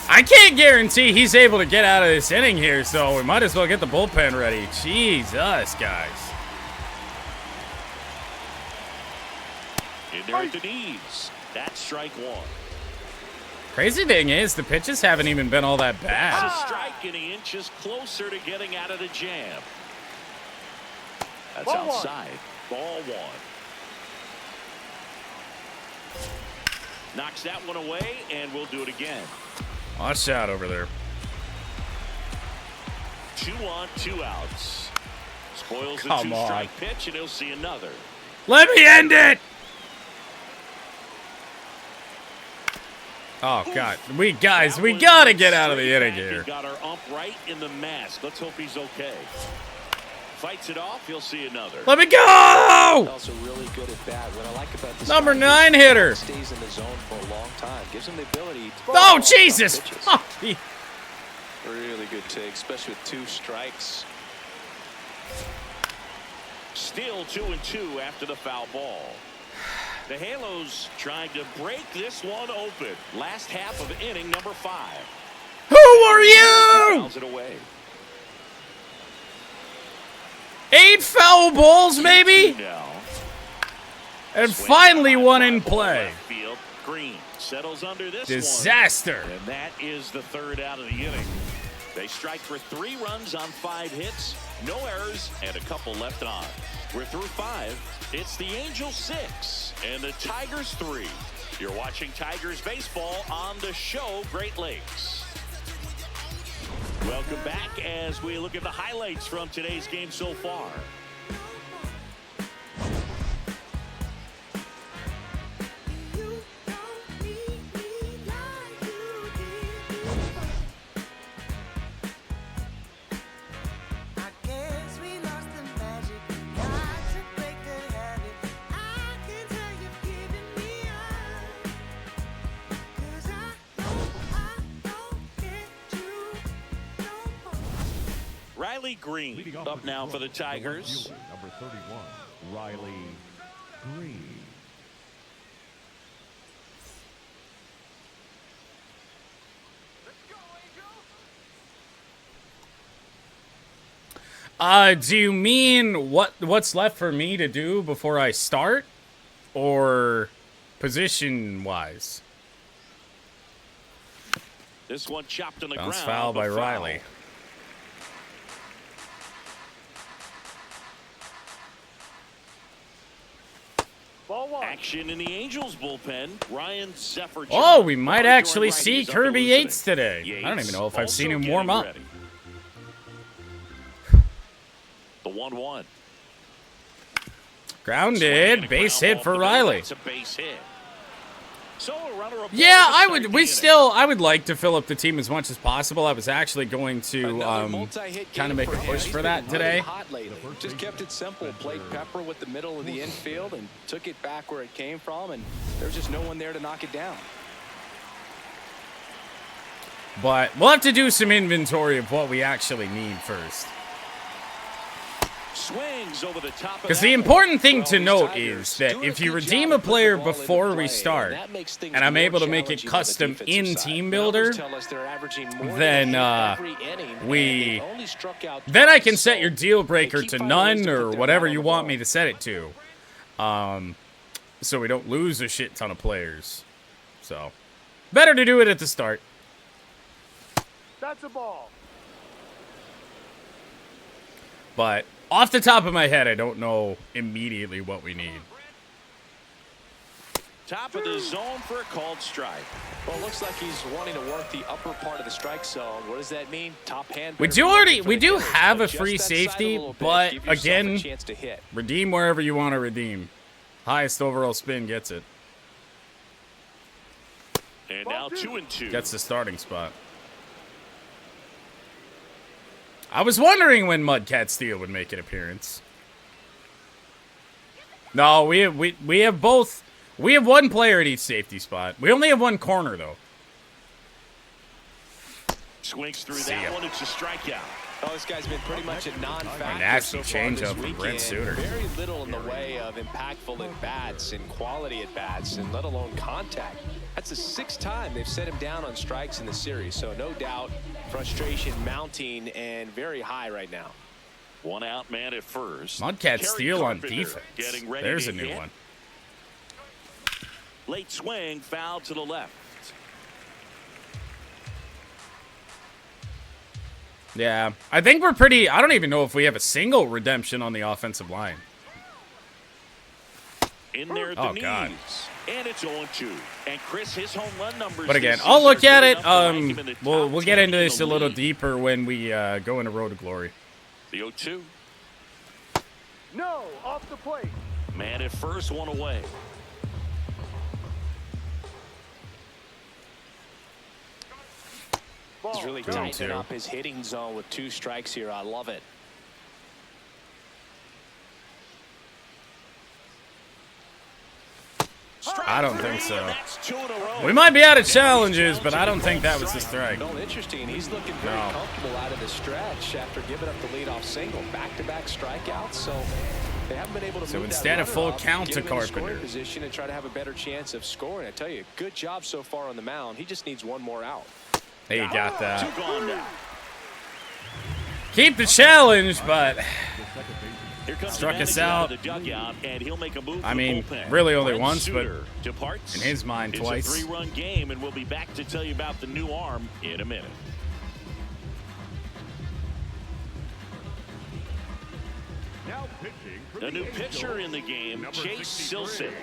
I can't guarantee he's able to get out of this inning here, so we might as well get the bullpen ready. Jesus, guys. In there at the knees. That's strike 1. Crazy thing is, the pitches haven't even been all that bad. That's a strike, and he inches closer to getting out of the jam. That's Ball outside. Ball 1. Knocks that one away, and we'll do it again. Watch out over there. 2 on, 2 outs. Spoils the Come 2-strike on. pitch, and he'll see another. Let me end it! Oh, God. We gotta get out of the inning here. He got our ump right in the mask. Let's hope he's okay. Fights it off. He'll see another. Let me go! Also really good at bat. What I like about this Number guy, 9 hitter. stays in the zone for a long time. Gives him the ability to Oh, Jesus! Oh, really good take, especially with 2 strikes. Still 2-2 after the foul ball. The Halos trying to break this one open. Last half of inning number 5. Who are you? Fouls it away. 8 foul balls, maybe? Now. And finally one in play. Field. Green settles under this Disaster. one. And that is the 3rd out of the inning. They strike for 3 runs on 5 hits, no errors, and a couple left on. We're through 5. It's the Angels 6 and the Tigers 3. You're watching Tigers baseball on the show Great Lakes. Welcome back as we look at the highlights from today's game so far. Riley Green up now for the Tigers. Number 31, Riley Green. Do you mean what's left for me to do before I start? Or position-wise? This one chopped on the Bounce ground. foul by but Riley. Ball 1. Action in the Angels bullpen. Ryan Zephyr. Oh, we might actually Right, see he's up Kirby to losing Yates it. today. I don't Yates even know if I've seen also him warm getting up. ready. 1-1. Grounded. Base hit for Riley. It's a base hit. So a runner aboard Yeah, to I start would. the I would like to fill up the team as much as possible. I was actually going to kind of make a push for that today. Hot lately. Just kept it simple. Played pepper with the middle of the infield and took it back where it came from, and there's just no one there to knock it down. But we'll have to do some inventory of what we actually need first. Swings over the top. Because the important thing to note is that if you redeem a player before we start, and I'm able to make it custom in Team Builder, then I can set your deal breaker to none or whatever you want me to set it to, so we don't lose a shit ton of players. So better to do it at the start. That's a ball. But off the top of my head, I don't know immediately what we need. Top of the zone for a called strike. Well, it looks like he's wanting to work the upper part of the strike zone. What does that mean? Top hand. We do have a free safety, but again, redeem wherever you want to redeem. Highest overall spin gets it. And now 2-2. Gets the starting spot. I was wondering when Mudcat Steel would make an appearance. No, we have both. We have one player at each safety spot. We only have one corner though. Swings through that one. It's a strikeout. Oh, this guy's been pretty much a non-factor. A nasty so far changeup this from weekend. Brent Suter. Very little in the way of impactful at-bats and quality at-bats, and let alone contact. That's the 6th time they've set him down on strikes in the series, so no doubt frustration mounting and very high right now. One out, man at first. Mudcat Steel on Carpenter defense. getting ready There's to a new hit. one. Late swing, foul to the left. Yeah, I think we're pretty. I don't even know if we have a single redemption on the offensive line. In there at the Oh, knees. God. And it's 0-2. And Chris, his home run numbers. But again, this I'll look season at are it. good enough to rank him in the We'll top get 10 into in this the a little league. deeper when we go into Road to Glory. The 0-2. No, off the plate. Man at first, one away. He's really tightening up his hitting zone with 2 strikes here. I love it. I don't think so. That's 2 in a row. We might be out of challenges, but I don't think that was the strike. No, interesting. He's looking very comfortable out of the stretch after giving up the leadoff single. Back-to-back strikeouts, so they haven't been able to. So move instead that of full runner up, count get to him in the scoring Carpenter. position and try to have a better chance of scoring. I tell you, good job so far on the mound. He just needs one more out. Hey, you got that. 2 gone now. Keep the challenge, but Here comes Struck the us manager out. of the dugout, and he'll make a move I for mean, the bullpen. really only Brent once, but Suter departs. in his mind, twice. It's a 3-run game, and we'll be back to tell you about the new arm in a minute. Now pitching for A new pitcher in the game, Chase Silseth.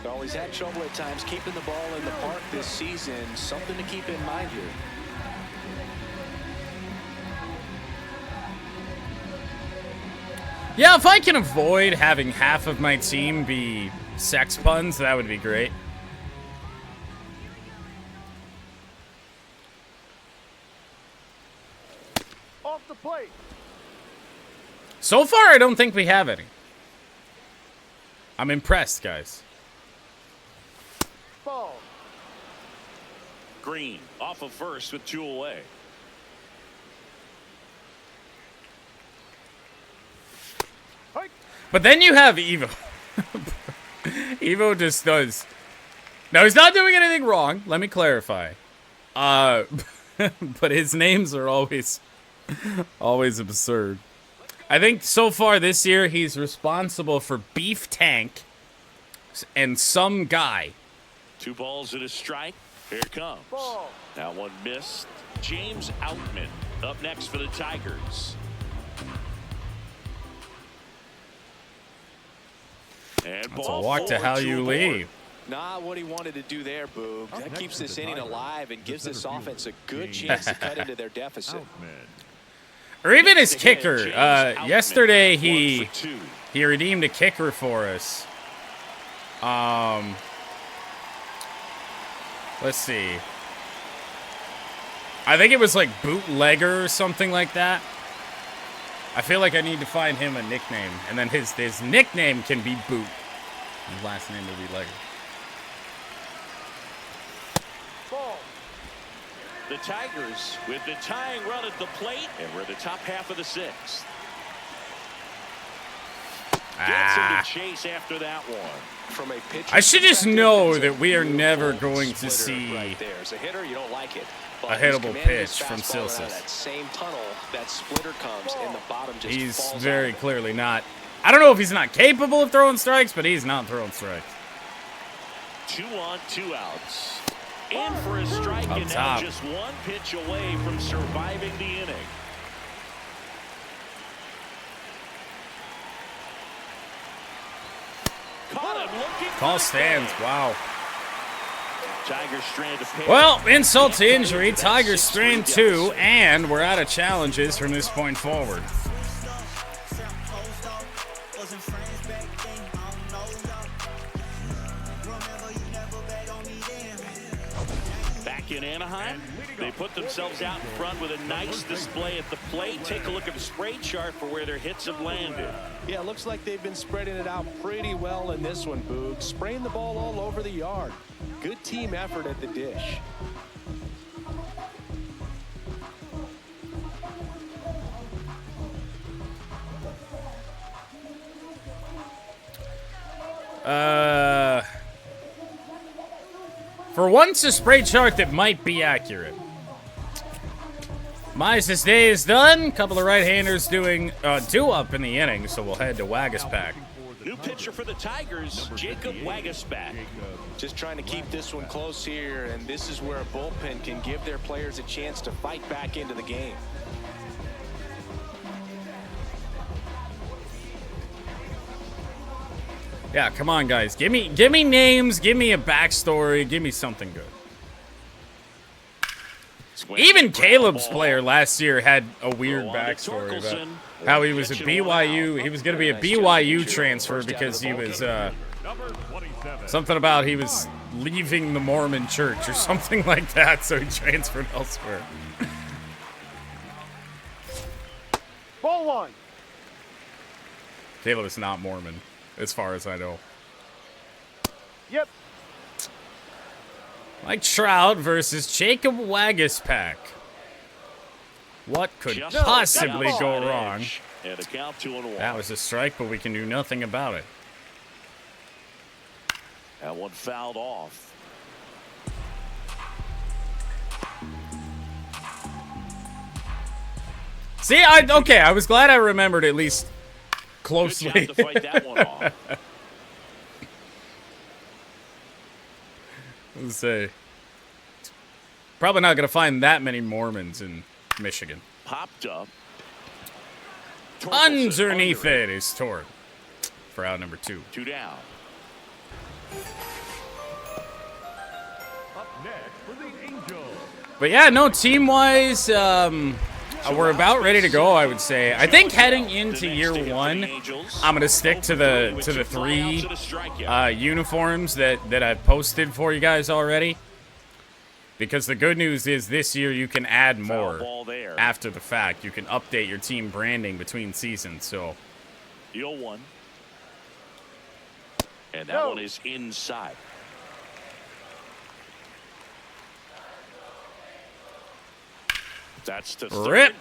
Well, he's had trouble at times keeping the ball in the park this season. Something to keep in mind here. Yeah, if I can avoid having half of my team be sex puns, that would be great. Off the plate. So far, I don't think we have any. I'm impressed, guys. Ball. Green off of first with 2 away. Hike. But then you have Evo. Evo just does. Now, he's not doing anything wrong. Let me clarify. But his names are always absurd. I think so far this year, he's responsible for Beef Tank and some guy. 2 balls and a strike. Here it comes. Ball. That one missed. James Outman up next for the Tigers. And That's a ball walk to forward, how 2 you aboard. leave. Not what he wanted to do there, Boog. That keeps this inning alive and gives this offense a good chance to cut into their deficit. Or even his kicker. Yesterday he redeemed a kicker for us. Let's see. I think it was like Bootlegger or something like that. I feel like I need to find him a nickname. And then his nickname can be Boot. His last name will be Legger. Ball. The Tigers with the tying run at the plate, and we're the top half of the sixth. Gets into chase after that one. From a pitcher I should just know perspective, that we are beautiful never going to splitter see right there. As a hitter, you don't like it. But a he's hittable commanding pitch his from fastball around Silseth. that same tunnel, that splitter comes, and the bottom just He's falls very out. clearly not. I don't know if he's not capable of throwing strikes, but he's not throwing strikes. 2 on, 2 outs. In for a strike, Up and now top. just one pitch away from surviving the inning. Caught him looking. Call for stands. third. Wow. Tigers strand to pitch. Well, insult to injury. Tigers strain 2, and we're out of challenges from this point forward. Back in Anaheim, they put themselves out in front with a nice display at the plate. Take a look at the spray chart for where their hits have landed. Yeah, looks like they've been spreading it out pretty well in this one, Boog. Spraying the ball all over the yard. Good team effort at the dish. For once, a spray chart that might be accurate. Mises' day is done. Couple of right-handers doing two up in the inning, so we'll head to Wagaspack. New pitcher for the Tigers, Jacob Wagaspack. Just trying to keep this one close here, and this is where a bullpen can give their players a chance to fight back into the game. Yeah, come on, guys. Give me names. Give me a backstory. Give me something good. Even Caleb's player last year had a weird backstory about how he was a BYU. He was going to be a BYU transfer because he was something about he was leaving the Mormon church or something like that, so he transferred elsewhere. Ball 1. Caleb is not Mormon, as far as I know. Yep. Mike Trout versus Jacob Wagaspack. What could Just possibly outside go edge. wrong? And a count 2-1. That was a strike, but we can do nothing about it. That one fouled off. See, okay, I was glad I remembered at least closely. Good job to fight that one off. Let's say, probably not going to find that many Mormons in Michigan. Popped up. Underneath it is Torn for out number 2. 2 down. Up next for the Angels. But yeah, no, team-wise, we're about ready to go, I would say. I think heading into year 1, I'm going to stick to the 3 uniforms that I've posted for you guys already. Because the good news is this year you can add more after the fact. You can update your team branding between seasons. So, Deal 1. And that one is inside. That's to rip. third.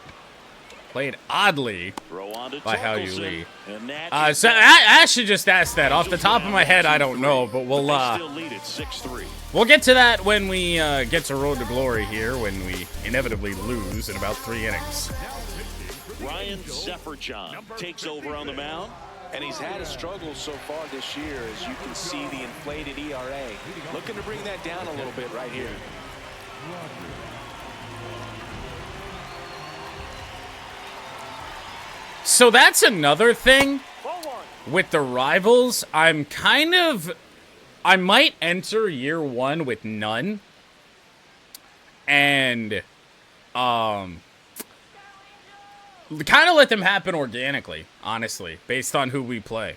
Played oddly Throw on to by How You Torkelson, Lee. and that So I should just ask that. Off the top of my head, I don't know, but they still lead at 6-3. we'll get to that when we get to Road to Glory here, when we inevitably lose in about 3 innings. Ryan Sefferjohn takes over on the mound. And he's had a struggle so far this year, as you can see the inflated ERA. Looking to bring that down a little bit right here. So that's another thing Ball 1. with the rivals. I might enter year 1 with none. And kind of let them happen organically, honestly, based on who we play.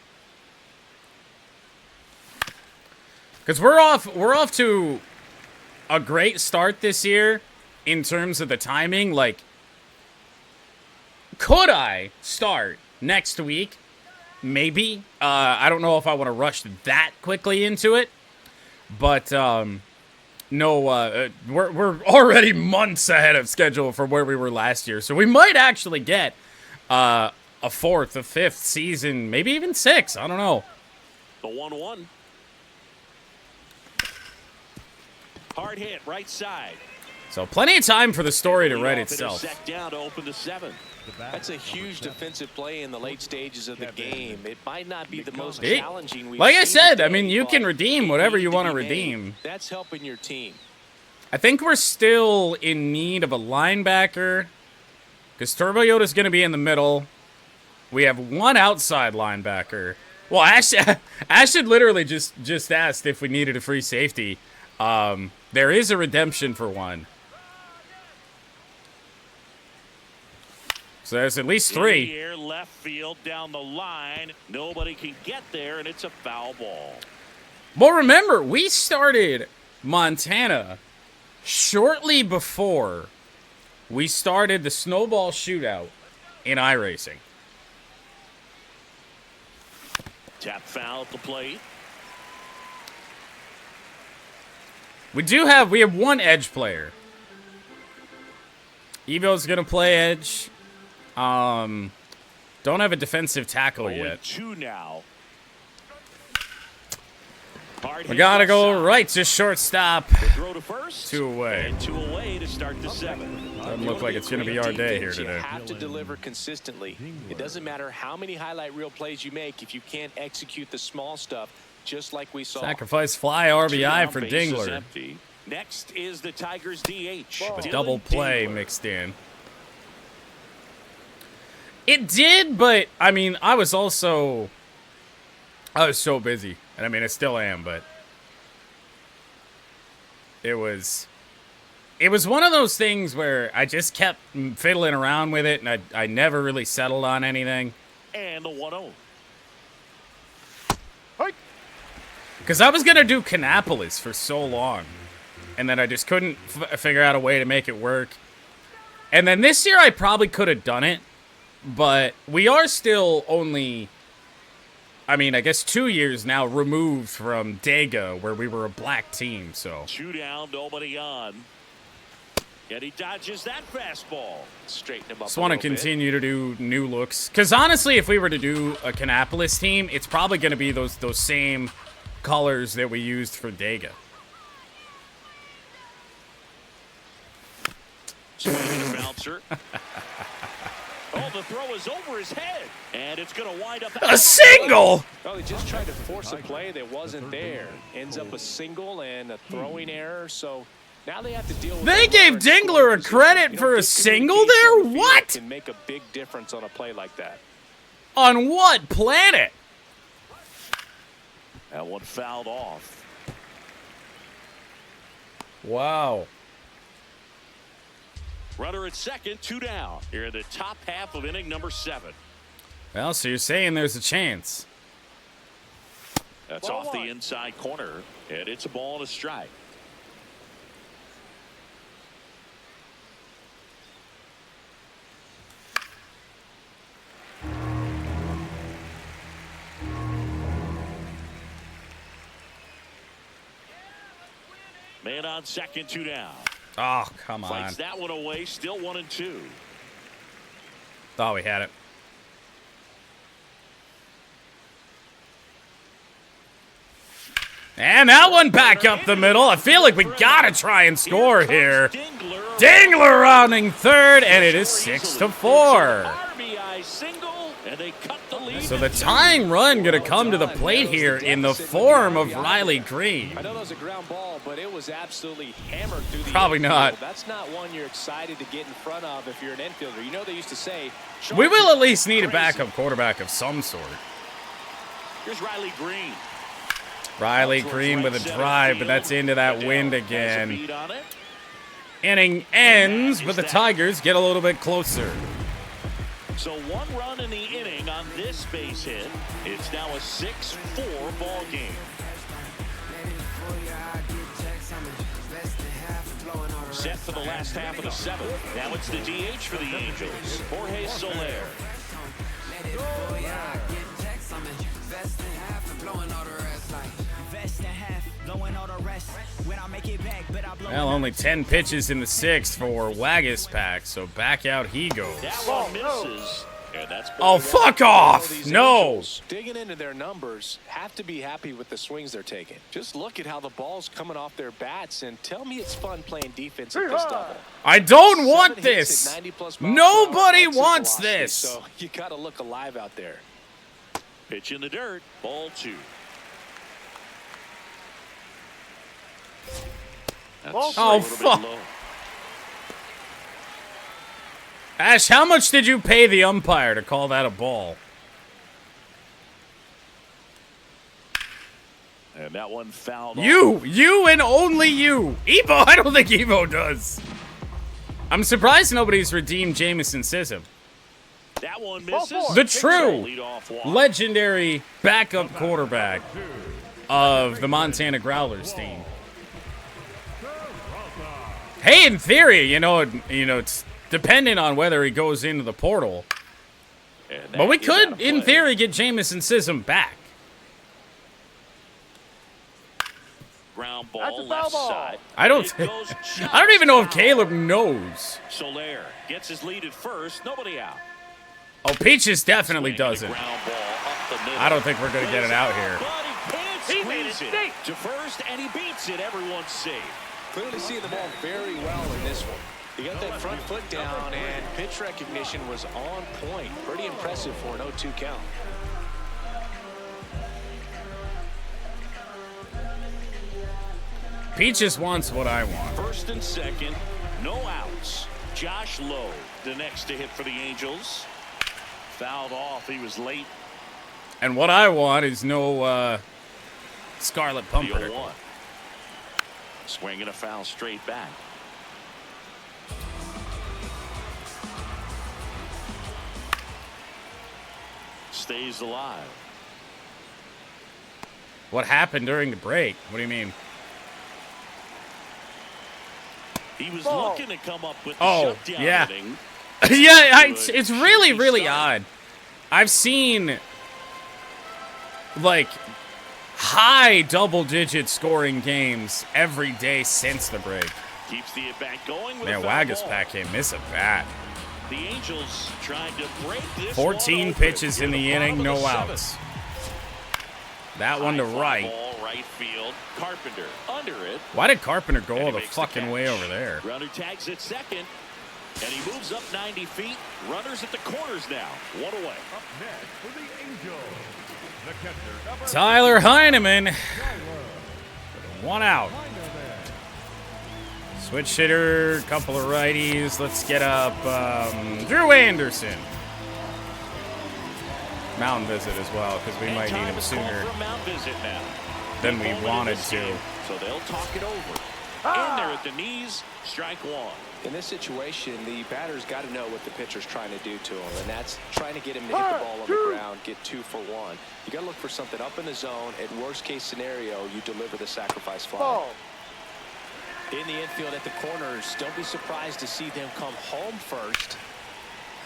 Because we're off to a great start this year in terms of the timing. Like, could I start next week? Maybe. I don't know if I want to rush that quickly into it. But, no, we're already months ahead of schedule for where we were last year. So we might actually get a 4th, a 5th season, maybe even 6. I don't know. The 1-1. Hard hit, right side. So plenty of time for the story to write itself. Down to open the 7th. That's a huge defensive play in the late stages of the game. It might not be the most Hey, challenging we've like I seen said, today, I mean, you can but redeem it whatever needs you to want to be made. redeem. That's helping your team. I think we're still in need of a linebacker. Because Turbo Yoda's going to be in the middle. We have one outside linebacker. Well, Ash had literally just asked if we needed a free safety. There is a redemption for one. So there's at least 3. In the air, left field, down the line. Nobody can get there, and it's a foul ball. Well, remember, we started Montana shortly before we started the snowball shootout in iRacing. Tap foul at the plate. We have one edge player. Evo's gonna play edge. Don't have a defensive tackle yet. 2 now. We gotta go right to shortstop. Throw to first. 2 away. And 2 away to start the 7th. Doesn't look like it's gonna be our day here today. You have to deliver consistently. It doesn't matter how many highlight reel plays you make if you can't execute the small stuff, just like we saw. Sacrifice fly RBI for Dingler. Next is the Tigers DH. A Dylan double play Dingler. mixed in. It did, but I mean, I was so busy. And I mean, I still am, but it was one of those things where I just kept fiddling around with it, and I never really settled on anything. And the 1-0. Because I was going to do Canapolis for so long, and then I just couldn't figure out a way to make it work. And then this year I probably could have done it, but we are still only, I mean, I guess 2 years now removed from Dega, where we were a black team, so. 2 down, nobody on. And he dodges that fastball. Straighten him up. Just want to continue to do new looks. Because honestly, if we were to do a Canapolis team, it's probably going to be those same colors that we used for Dega. Swinging bouncer. Oh, the throw is over his head. And it's going to wind up. A single! Oh, they just tried to force a play that wasn't there. Ends up a single and a throwing error, so now they have to deal with They the gave runner in Dingler scoring a position. credit You know, for a single there? miscommunication on the field What? Can make a big difference on a play like that. On what planet? That one fouled off. Wow. Runner at second, 2 down. Here in the top half of inning number 7. Well, so you're saying there's a chance. That's Ball off one. the inside corner. And it's a ball and a strike. Man on second, 2 down. Oh, come on. Fights that one away, still 1-2. Thought we had it. And that one back up the middle. I feel like we gotta try and score here. Dingler rounding third, and it is 6-4. RBI single, and they cut the lead. So the tying run gonna come to the plate here in the form of Riley Green. I know that was a ground ball, but it was absolutely hammered through the Probably infield. not. That's not one you're excited to get in front of if you're an infielder. You know they used to say, We will at least need a backup quarterback of some sort. Here's Riley Green. Riley Green with a drive, but that's into that wind again. Inning ends, but the Tigers get a little bit closer. So 1 run in the inning on this base hit. It's now a 6-4 ball game. Set for the last half of the 7th. Now it's the DH for the Angels, Jorge Soler. Well, only 10 pitches in the 6th for Waguespack, so back out he goes. That one misses. And that's Oh, fuck off! No! Digging into their numbers, have to be happy with the swings they're taking. Just look at how the ball's coming off their bats, and tell me it's fun playing defense at this level. I don't want 7 hits this! at 90+ Nobody exit wants velocity, this! So you gotta look alive out there. Pitch in the dirt. Ball 2. That's Oh, a little bit fuck. low. Ash, how much did you pay the umpire to call that a ball? And that one fouled off. You and only you. Evo, I don't think Evo does. I'm surprised nobody's redeemed Jameson Sissom. That one misses. The true Leadoff walk. legendary backup quarterback of the Montana Growlers team. Hey, in theory, you know, it's dependent on whether he goes into the portal. And But we that is out could, of in play. theory, get Jameson Sissom back. Ground That's ball a foul left ball. side. I don't It goes I don't even know if just Caleb knows. out. Soler gets his lead at first. Nobody out. Oh, Peaches definitely Swinging the doesn't. ground ball up the middle. I don't think we're going to get it out here. But he can't squeeze it to first, and he beats it. Everyone's safe. Clearly seeing the ball very well in this one. He got that front foot down, and pitch recognition was on point. Pretty impressive for an 0-2 count. Peaches wants what I want. First and second, no outs. Josh Lowe, the next to hit for the Angels. Fouled off. He was late. And what I want is no Scarlet The Pumper. 0-1. Swinging a foul straight back. Stays alive. What happened during the break? What do you mean? He was Ball. looking to come up with the Oh, shutdown yeah. inning. Yeah, it's really, really odd. I've seen, like, high double-digit scoring games every day since the break. Keeps the at-bat going with Man, a foul ball. Waguespack can't miss a bat. The Angels trying to break this 14 one pitches open in the bottom inning, of no the 7th. outs. That one to High fly right. Ball right field. Carpenter under it. Why did Carpenter go And he all the makes fucking way catch. over there? Runner tags at second. And he moves up 90 feet. Runners at the corners now. One away. Up next for the Angels, the catcher, number Tyler Heineman. One out. Switch hitter, couple of righties. Let's get up Drew Anderson. Mound visit as well, because we And might need time him is called sooner for a mound visit now. than we Moment in wanted this to. game, So they'll talk it over. In there at the knees, strike one. In this situation, the batter's got to know what the pitcher's trying to do to him, and that's trying to get him to hit the ball on the ground, get 2 for 1. You got to look for something up in the zone. At worst case scenario, you deliver the sacrifice fly. Ball. In the infield at the corners, don't be surprised to see them come home first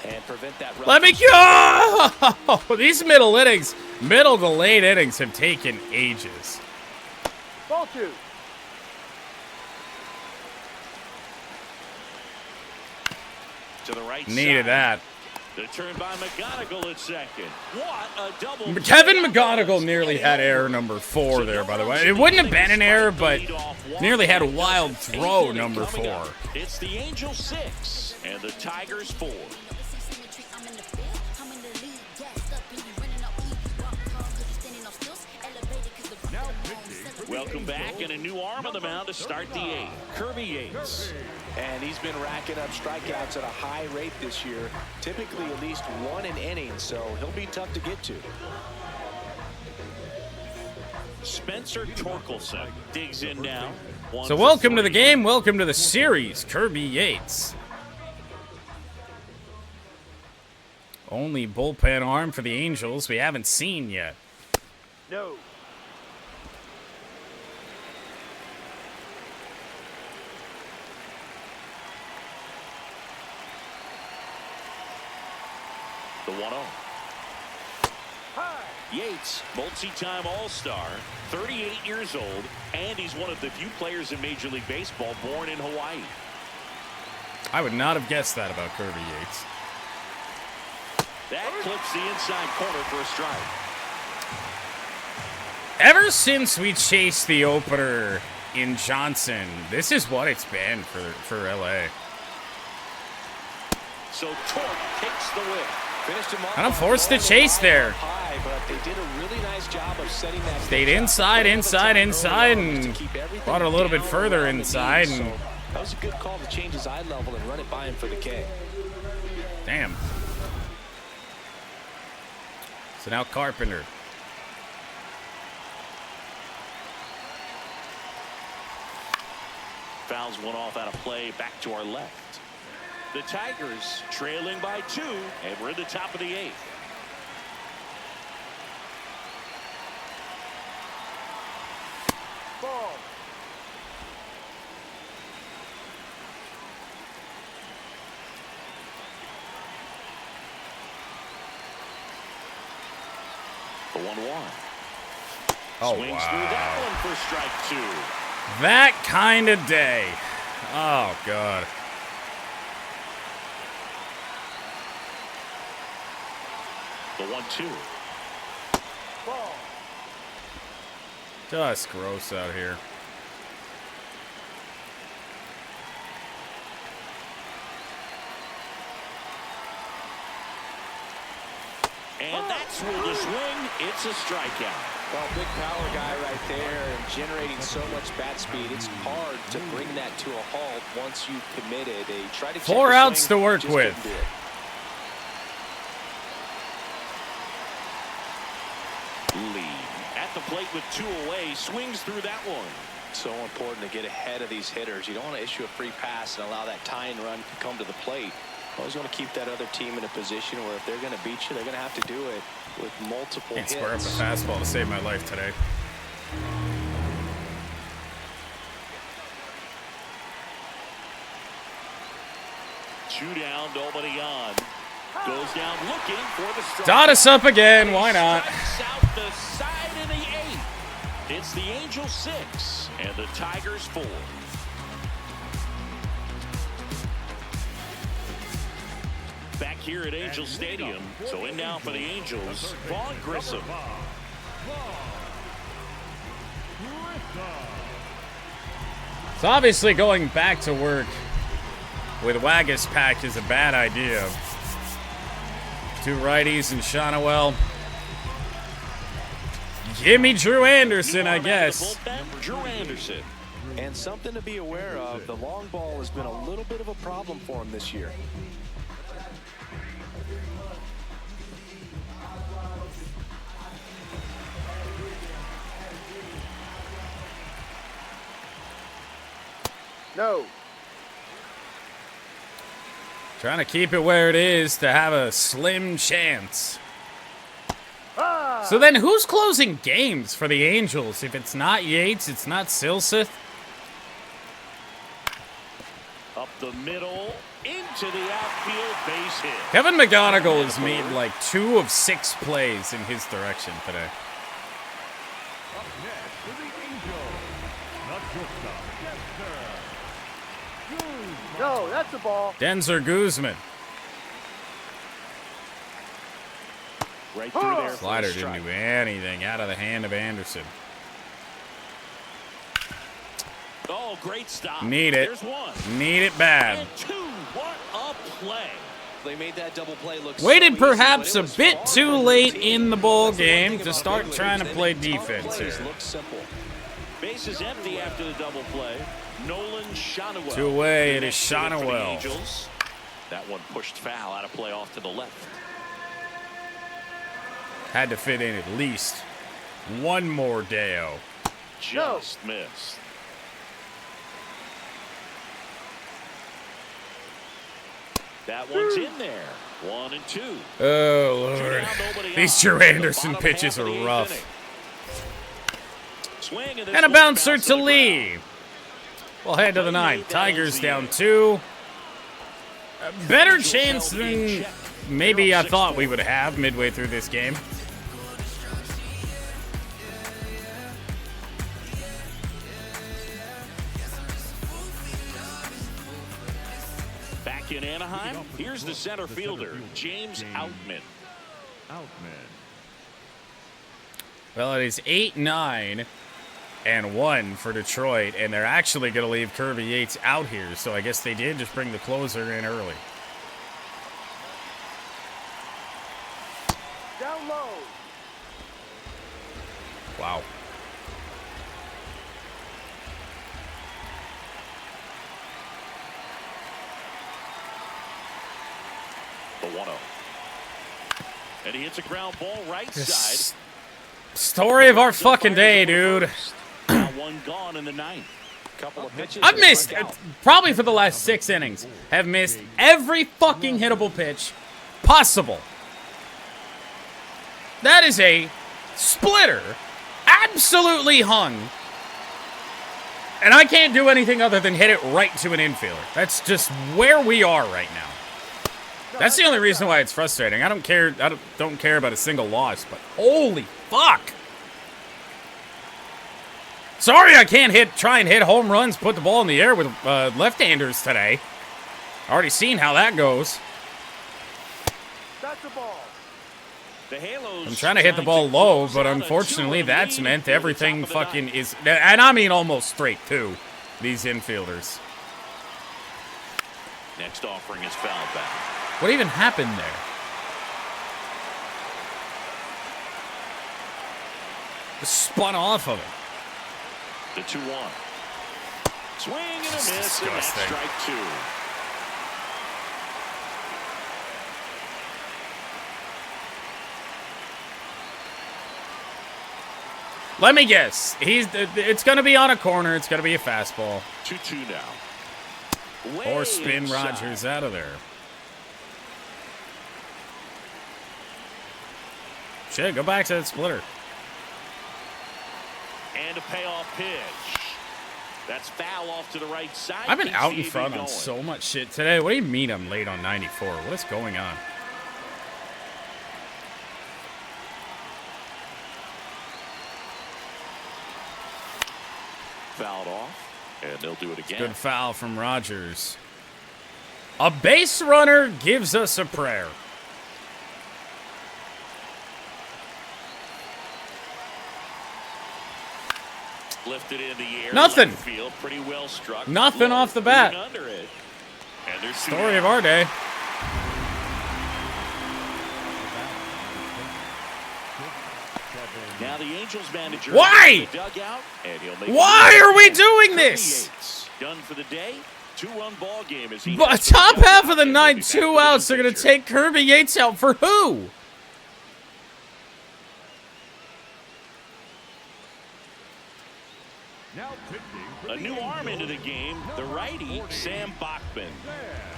and prevent that run. Let me go! These middle innings, middle to late innings have taken ages. Ball 2. To the right Needed side. that. The turn by McGonigal at second. What a double. Kevin McGonigal nearly had error number 4 there, by the way. It wouldn't have been an error, but nearly had a wild throw number 4. It's the Angels 6 and the Tigers 4. Welcome back, and a new arm on the mound to start the 8th. Kirby Yates. And he's been racking up strikeouts at a high rate this year, typically at least 1 an inning, so he'll be tough to get to. Spencer Torkelson digs in now. So welcome to the game, welcome to the series, Kirby Yates. only bullpen arm for the Angels we haven't seen yet. No. The 1-0. Yates, multi-time All-Star, 38 years old, and he's one of the few players in Major League Baseball born in Hawaii. I would not have guessed that about Kirby Yates. That clips the inside corner for a strike. Ever since we chased the opener in Johnson, this is what it's been for LA. So Torque takes the win. And I'm forced to chase there. High, but they did a really nice job of setting that. Stayed inside, and brought it a little bit further inside. And that was a good call to change his eye level and run it by him for the K. damn. So now Carpenter. Fouls one off out of play, back to our left. The Tigers trailing by 2, and we're in the top of the 8th. Ball. The 1-1. Oh, Swings wow. through that one for strike 2. That kind of day. Oh, God. The 1-2. Ball. Just gross out here. And that's where the swing. It's a strikeout. Well, big power guy right there and generating so much bat speed. It's hard to bring that to a halt once you've committed. They try to 4 outs to work with. Lee at the plate with 2 away, swings through that one. So important to get ahead of these hitters. You don't want to issue a free pass and allow that tying run to come to the plate. Always want to keep that other team in a position where if they're going to beat you, they're going to have to do it with multiple hits. Square up a fastball to save my life today. Two down, nobody on. Goes down looking for the strike. Dot us up again. Why not? Strikes out the side in the 8th. It's the Angels 6 and the Tigers 4. Back here at Angel Stadium. So in now for the Angels, Vaughn Grissom. So obviously going back to work with Wagas Pack is a bad idea. 2 righties and Shonowell. Give me Drew Anderson, I guess. Drew Anderson. And something to be aware of, the long ball has been a little bit of a problem for him this year. No. Trying to keep it where it is to have a slim chance. So then who's closing games for the Angels? If it's not Yates, it's not Silseth. Up the middle, into the outfield, base hit. Kevin McGonigal has made like 2 of 6 plays in his direction today. Up next for the Angels, No, that's a ball. Denzer Guzman. Right through there. for Slider the didn't strike. do anything out of the hand of Anderson. Oh, great stop. Need it. There's 1. Need it bad. And 2. What a play. They made that double play look Waited so easy, perhaps but it a was bit far too from late the in the team. ball That's the one game thing to about start big trying to leaguers. play They make tough defense plays here. look simple. Base is empty after the double play. Nolan Shonowell. 2 away, it The is next hitter for the Shonowell. Angels. That one pushed foul out of play off to the left. Had to fit in at least one more Deo. Just missed. That one's in there. 1 and 2. Oh, Lord. These Drew Anderson pitches are rough. And a bouncer to Lee. We'll head to the 9th. Tigers down 2. A better chance than maybe I thought we would have midway through this game. Back in Anaheim, here's the center fielder, James Outman. Well, it is 8-9 and 1 for Detroit, and they're actually going to leave Kirby Yates out here, so I guess they did just bring the closer in early. Down low. Wow. The 1-0. And he hits a ground ball right side. Story of our fucking day, dude. Now 1 gone in the 9th. Couple of pitches. I've missed, probably for the last 6 innings, have missed every fucking hittable pitch possible. That is a splitter. Absolutely hung. And I can't do anything other than hit it right to an infielder. That's just where we are right now. That's the only reason why it's frustrating. I don't care about a single loss, but holy fuck. Sorry I can't try and hit home runs, put the ball in the air with left-handers today. Already seen how that goes. That's a ball. The Halos I'm trying to hit the ball low, but unfortunately that's meant everything fucking is, and I mean almost straight too, these infielders. Next offering is fouled back. What even happened there? Just spun off of it. The 2-1. Swing and a miss, and that's Disgusting. strike 2. Let me guess. It's going to be on a corner. It's going to be a fastball. 2-2 now. Or spin inside. Rogers out of there. Shit, go back to that splitter. And a payoff pitch. That's foul off to the right side. I've been Keeps out the in inning front on going. so much shit today. What do you mean I'm late on 94? What is going on? Fouled off, and they'll do it again. Good foul from Rogers. A base runner gives us a prayer. Lifted in the air. Nothing. Left field, pretty well struck. Nothing Low, off the bat. moving under it. And there's Story of our day. Now the Angels manager. Why? The dugout, and he'll make Why are we doing this? Done for the day. 2-run ball game as he. But top half of the night, 2 outs. They're going to take Kirby Yates out for who? Now pitching for A the new arm Angels, into the game. The righty, Sam Bachman.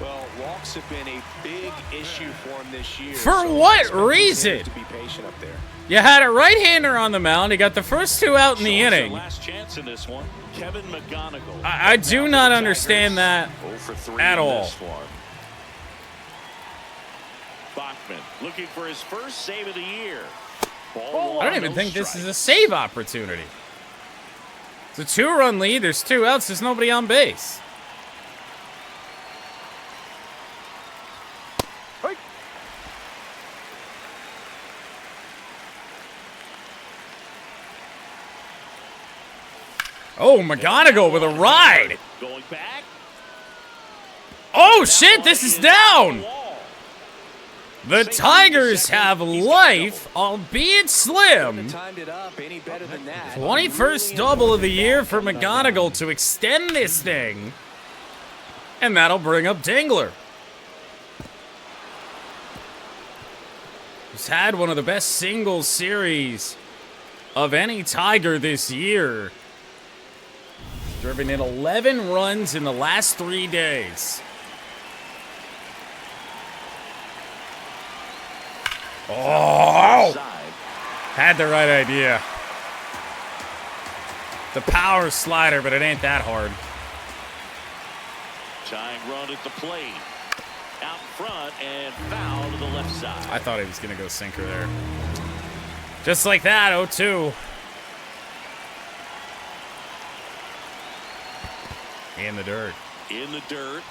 Well, walks have been a big issue for him this year. For so what expect him reason? To be patient up there. You had a right-hander on the mound. He got the first 2 out in the Shows their inning. Last chance in this one. Kevin McGonigal. I do not understand that 0 for 3 at in all. this one. Bachman looking for his first save of the year. Ball I don't even think this is a save opportunity. It's a 2-run lead. There's 2 outs. There's nobody on base. Hey. Oh, McGonigal with a ride. Going back. Oh, shit. This is down. The Tigers have life, albeit slim. Timed it up any better than that. 21st double of the year for McGonigal to extend this thing. And that'll bring up Dingler. He's had one of the best singles series of any Tiger this year. Driven in 11 runs in the last 3 days. Oh! Had the right idea. The power slider, but it ain't that hard. Tying run at the plate. Out front and foul to the left side. I thought he was going to go sinker there. Just like that, 0-2. In the dirt. In the dirt.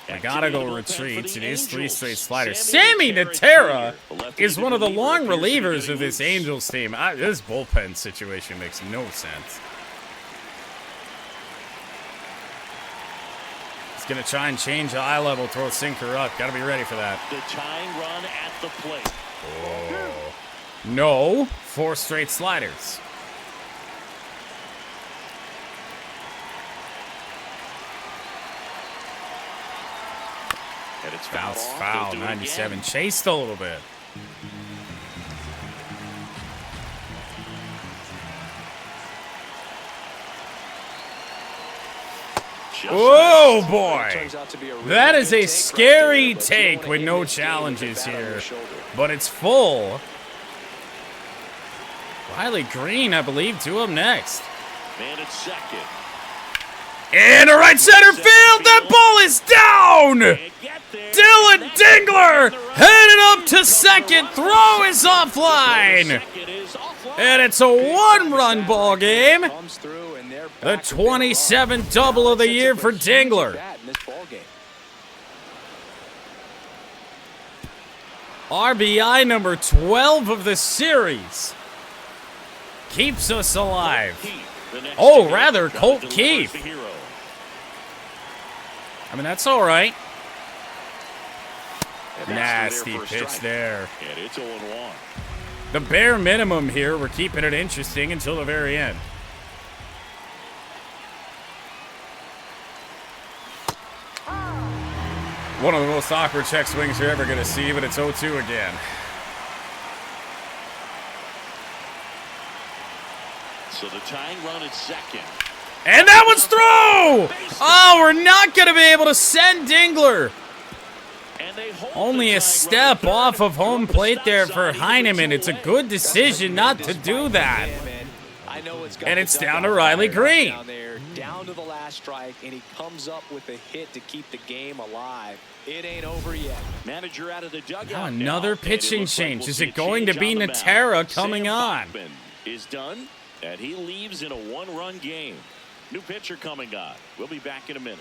We gotta go retreats. It is 3 straight sliders. Sammy Natera is one of the long relievers of this Angels team. This bullpen situation makes no sense. He's gonna try and change the eye level, throw a sinker up. Gotta be ready for that. The tying run at the plate. Oh. No, 4 straight sliders. And it's Bounce foul, 97. Chased a little bit. Oh boy, that is a scary take with no challenges here, but it's full. Riley Green, I believe, to him next. Man at second. In the right center field, that ball is down! Dylan Dingler headed up to second, throw is offline! And it's a 1-run ball game. The 27th double of the year for Dingler. RBI number 12 of the series. Keeps us alive. Oh, rather, Colt Keith. I mean, that's all right. Nasty pitch there. And it's 0-1. The bare minimum here, we're keeping it interesting until the very end. One of the most awkward check swings you're ever going to see, but it's 0-2 again. So the tying run at second. And that one's through! Oh, we're not going to be able to send Dingler. Only a step off of home plate there for Heineman. It's a good decision not to do that. And it's down to Riley Green. Down to the last strike, and he comes up with a hit to keep the game alive. It ain't over yet. Manager out of the dugout. Now another pitching change. Is it going to be Natera coming on? Is done, and he leaves in a 1-run game. New pitcher coming on. We'll be back in a minute.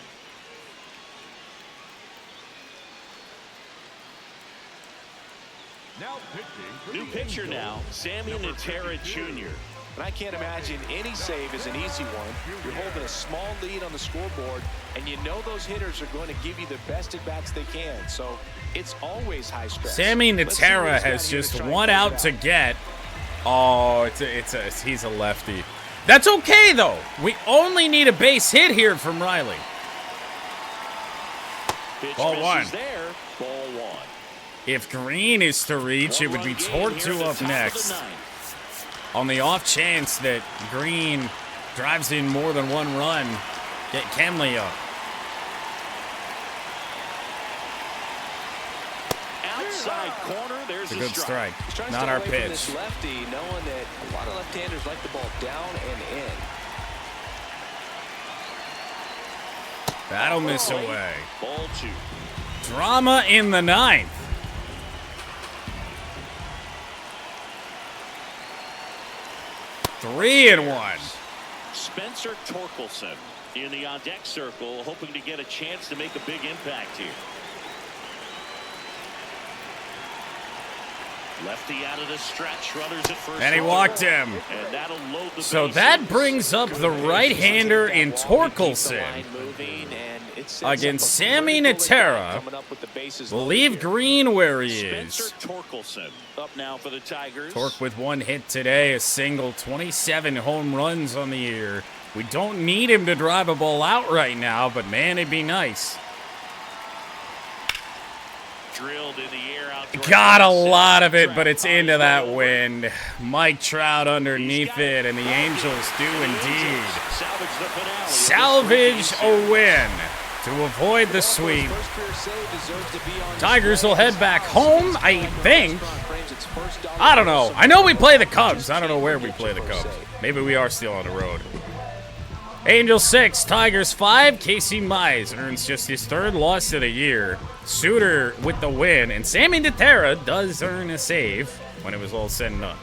Now pitching for New the pitcher Angels, now, Sammy Natera Jr. And I can't imagine any save is an easy one. You're holding a small lead on the scoreboard, and you know those hitters are going to give you the best at-bats they can. So it's always high stress. Sammy Natera has just one out to get. Oh, he's a lefty. That's okay, though. We only need a base hit here from Riley. Ball 1. There. Ball 1. If Green is to reach, it would be Tortu up next. On the off chance that Green drives in more than 1 run, get Kenley up. Outside corner, there's It's a good strike. Not our pitch. Lefty, knowing that a lot of left-handers like the ball down and in. That'll miss away. Ball 2. Drama in the 9th. Three and 1. Spencer Torkelson in the on-deck circle, hoping to get a chance to make a big impact here. Lefty out of the stretch, runners at first. And he walked him. And that'll load the So bases. that brings up the right-hander in Torkelson against Sammy Natera. We'll leave Green where he is. Spencer Torkelson up now for the Tigers. Torque with 1 hit today, a single, 27 home runs on the year. We don't need him to drive a ball out right now, but man, it'd be nice. Drilled in the air out. Got a lot of it, but it's into that wind. Mike Trout underneath it, and the Angels do indeed salvage a win. to avoid the sweep. Tigers will head back home, I think. I don't know. I know we play the Cubs. I don't know where we play the Cubs. Maybe we are still on the road. Angels 6, Tigers 5. Casey Mize earns just his 3rd loss of the year. Suter with the win, and Sammy Deterra does earn a save when it was all said and done.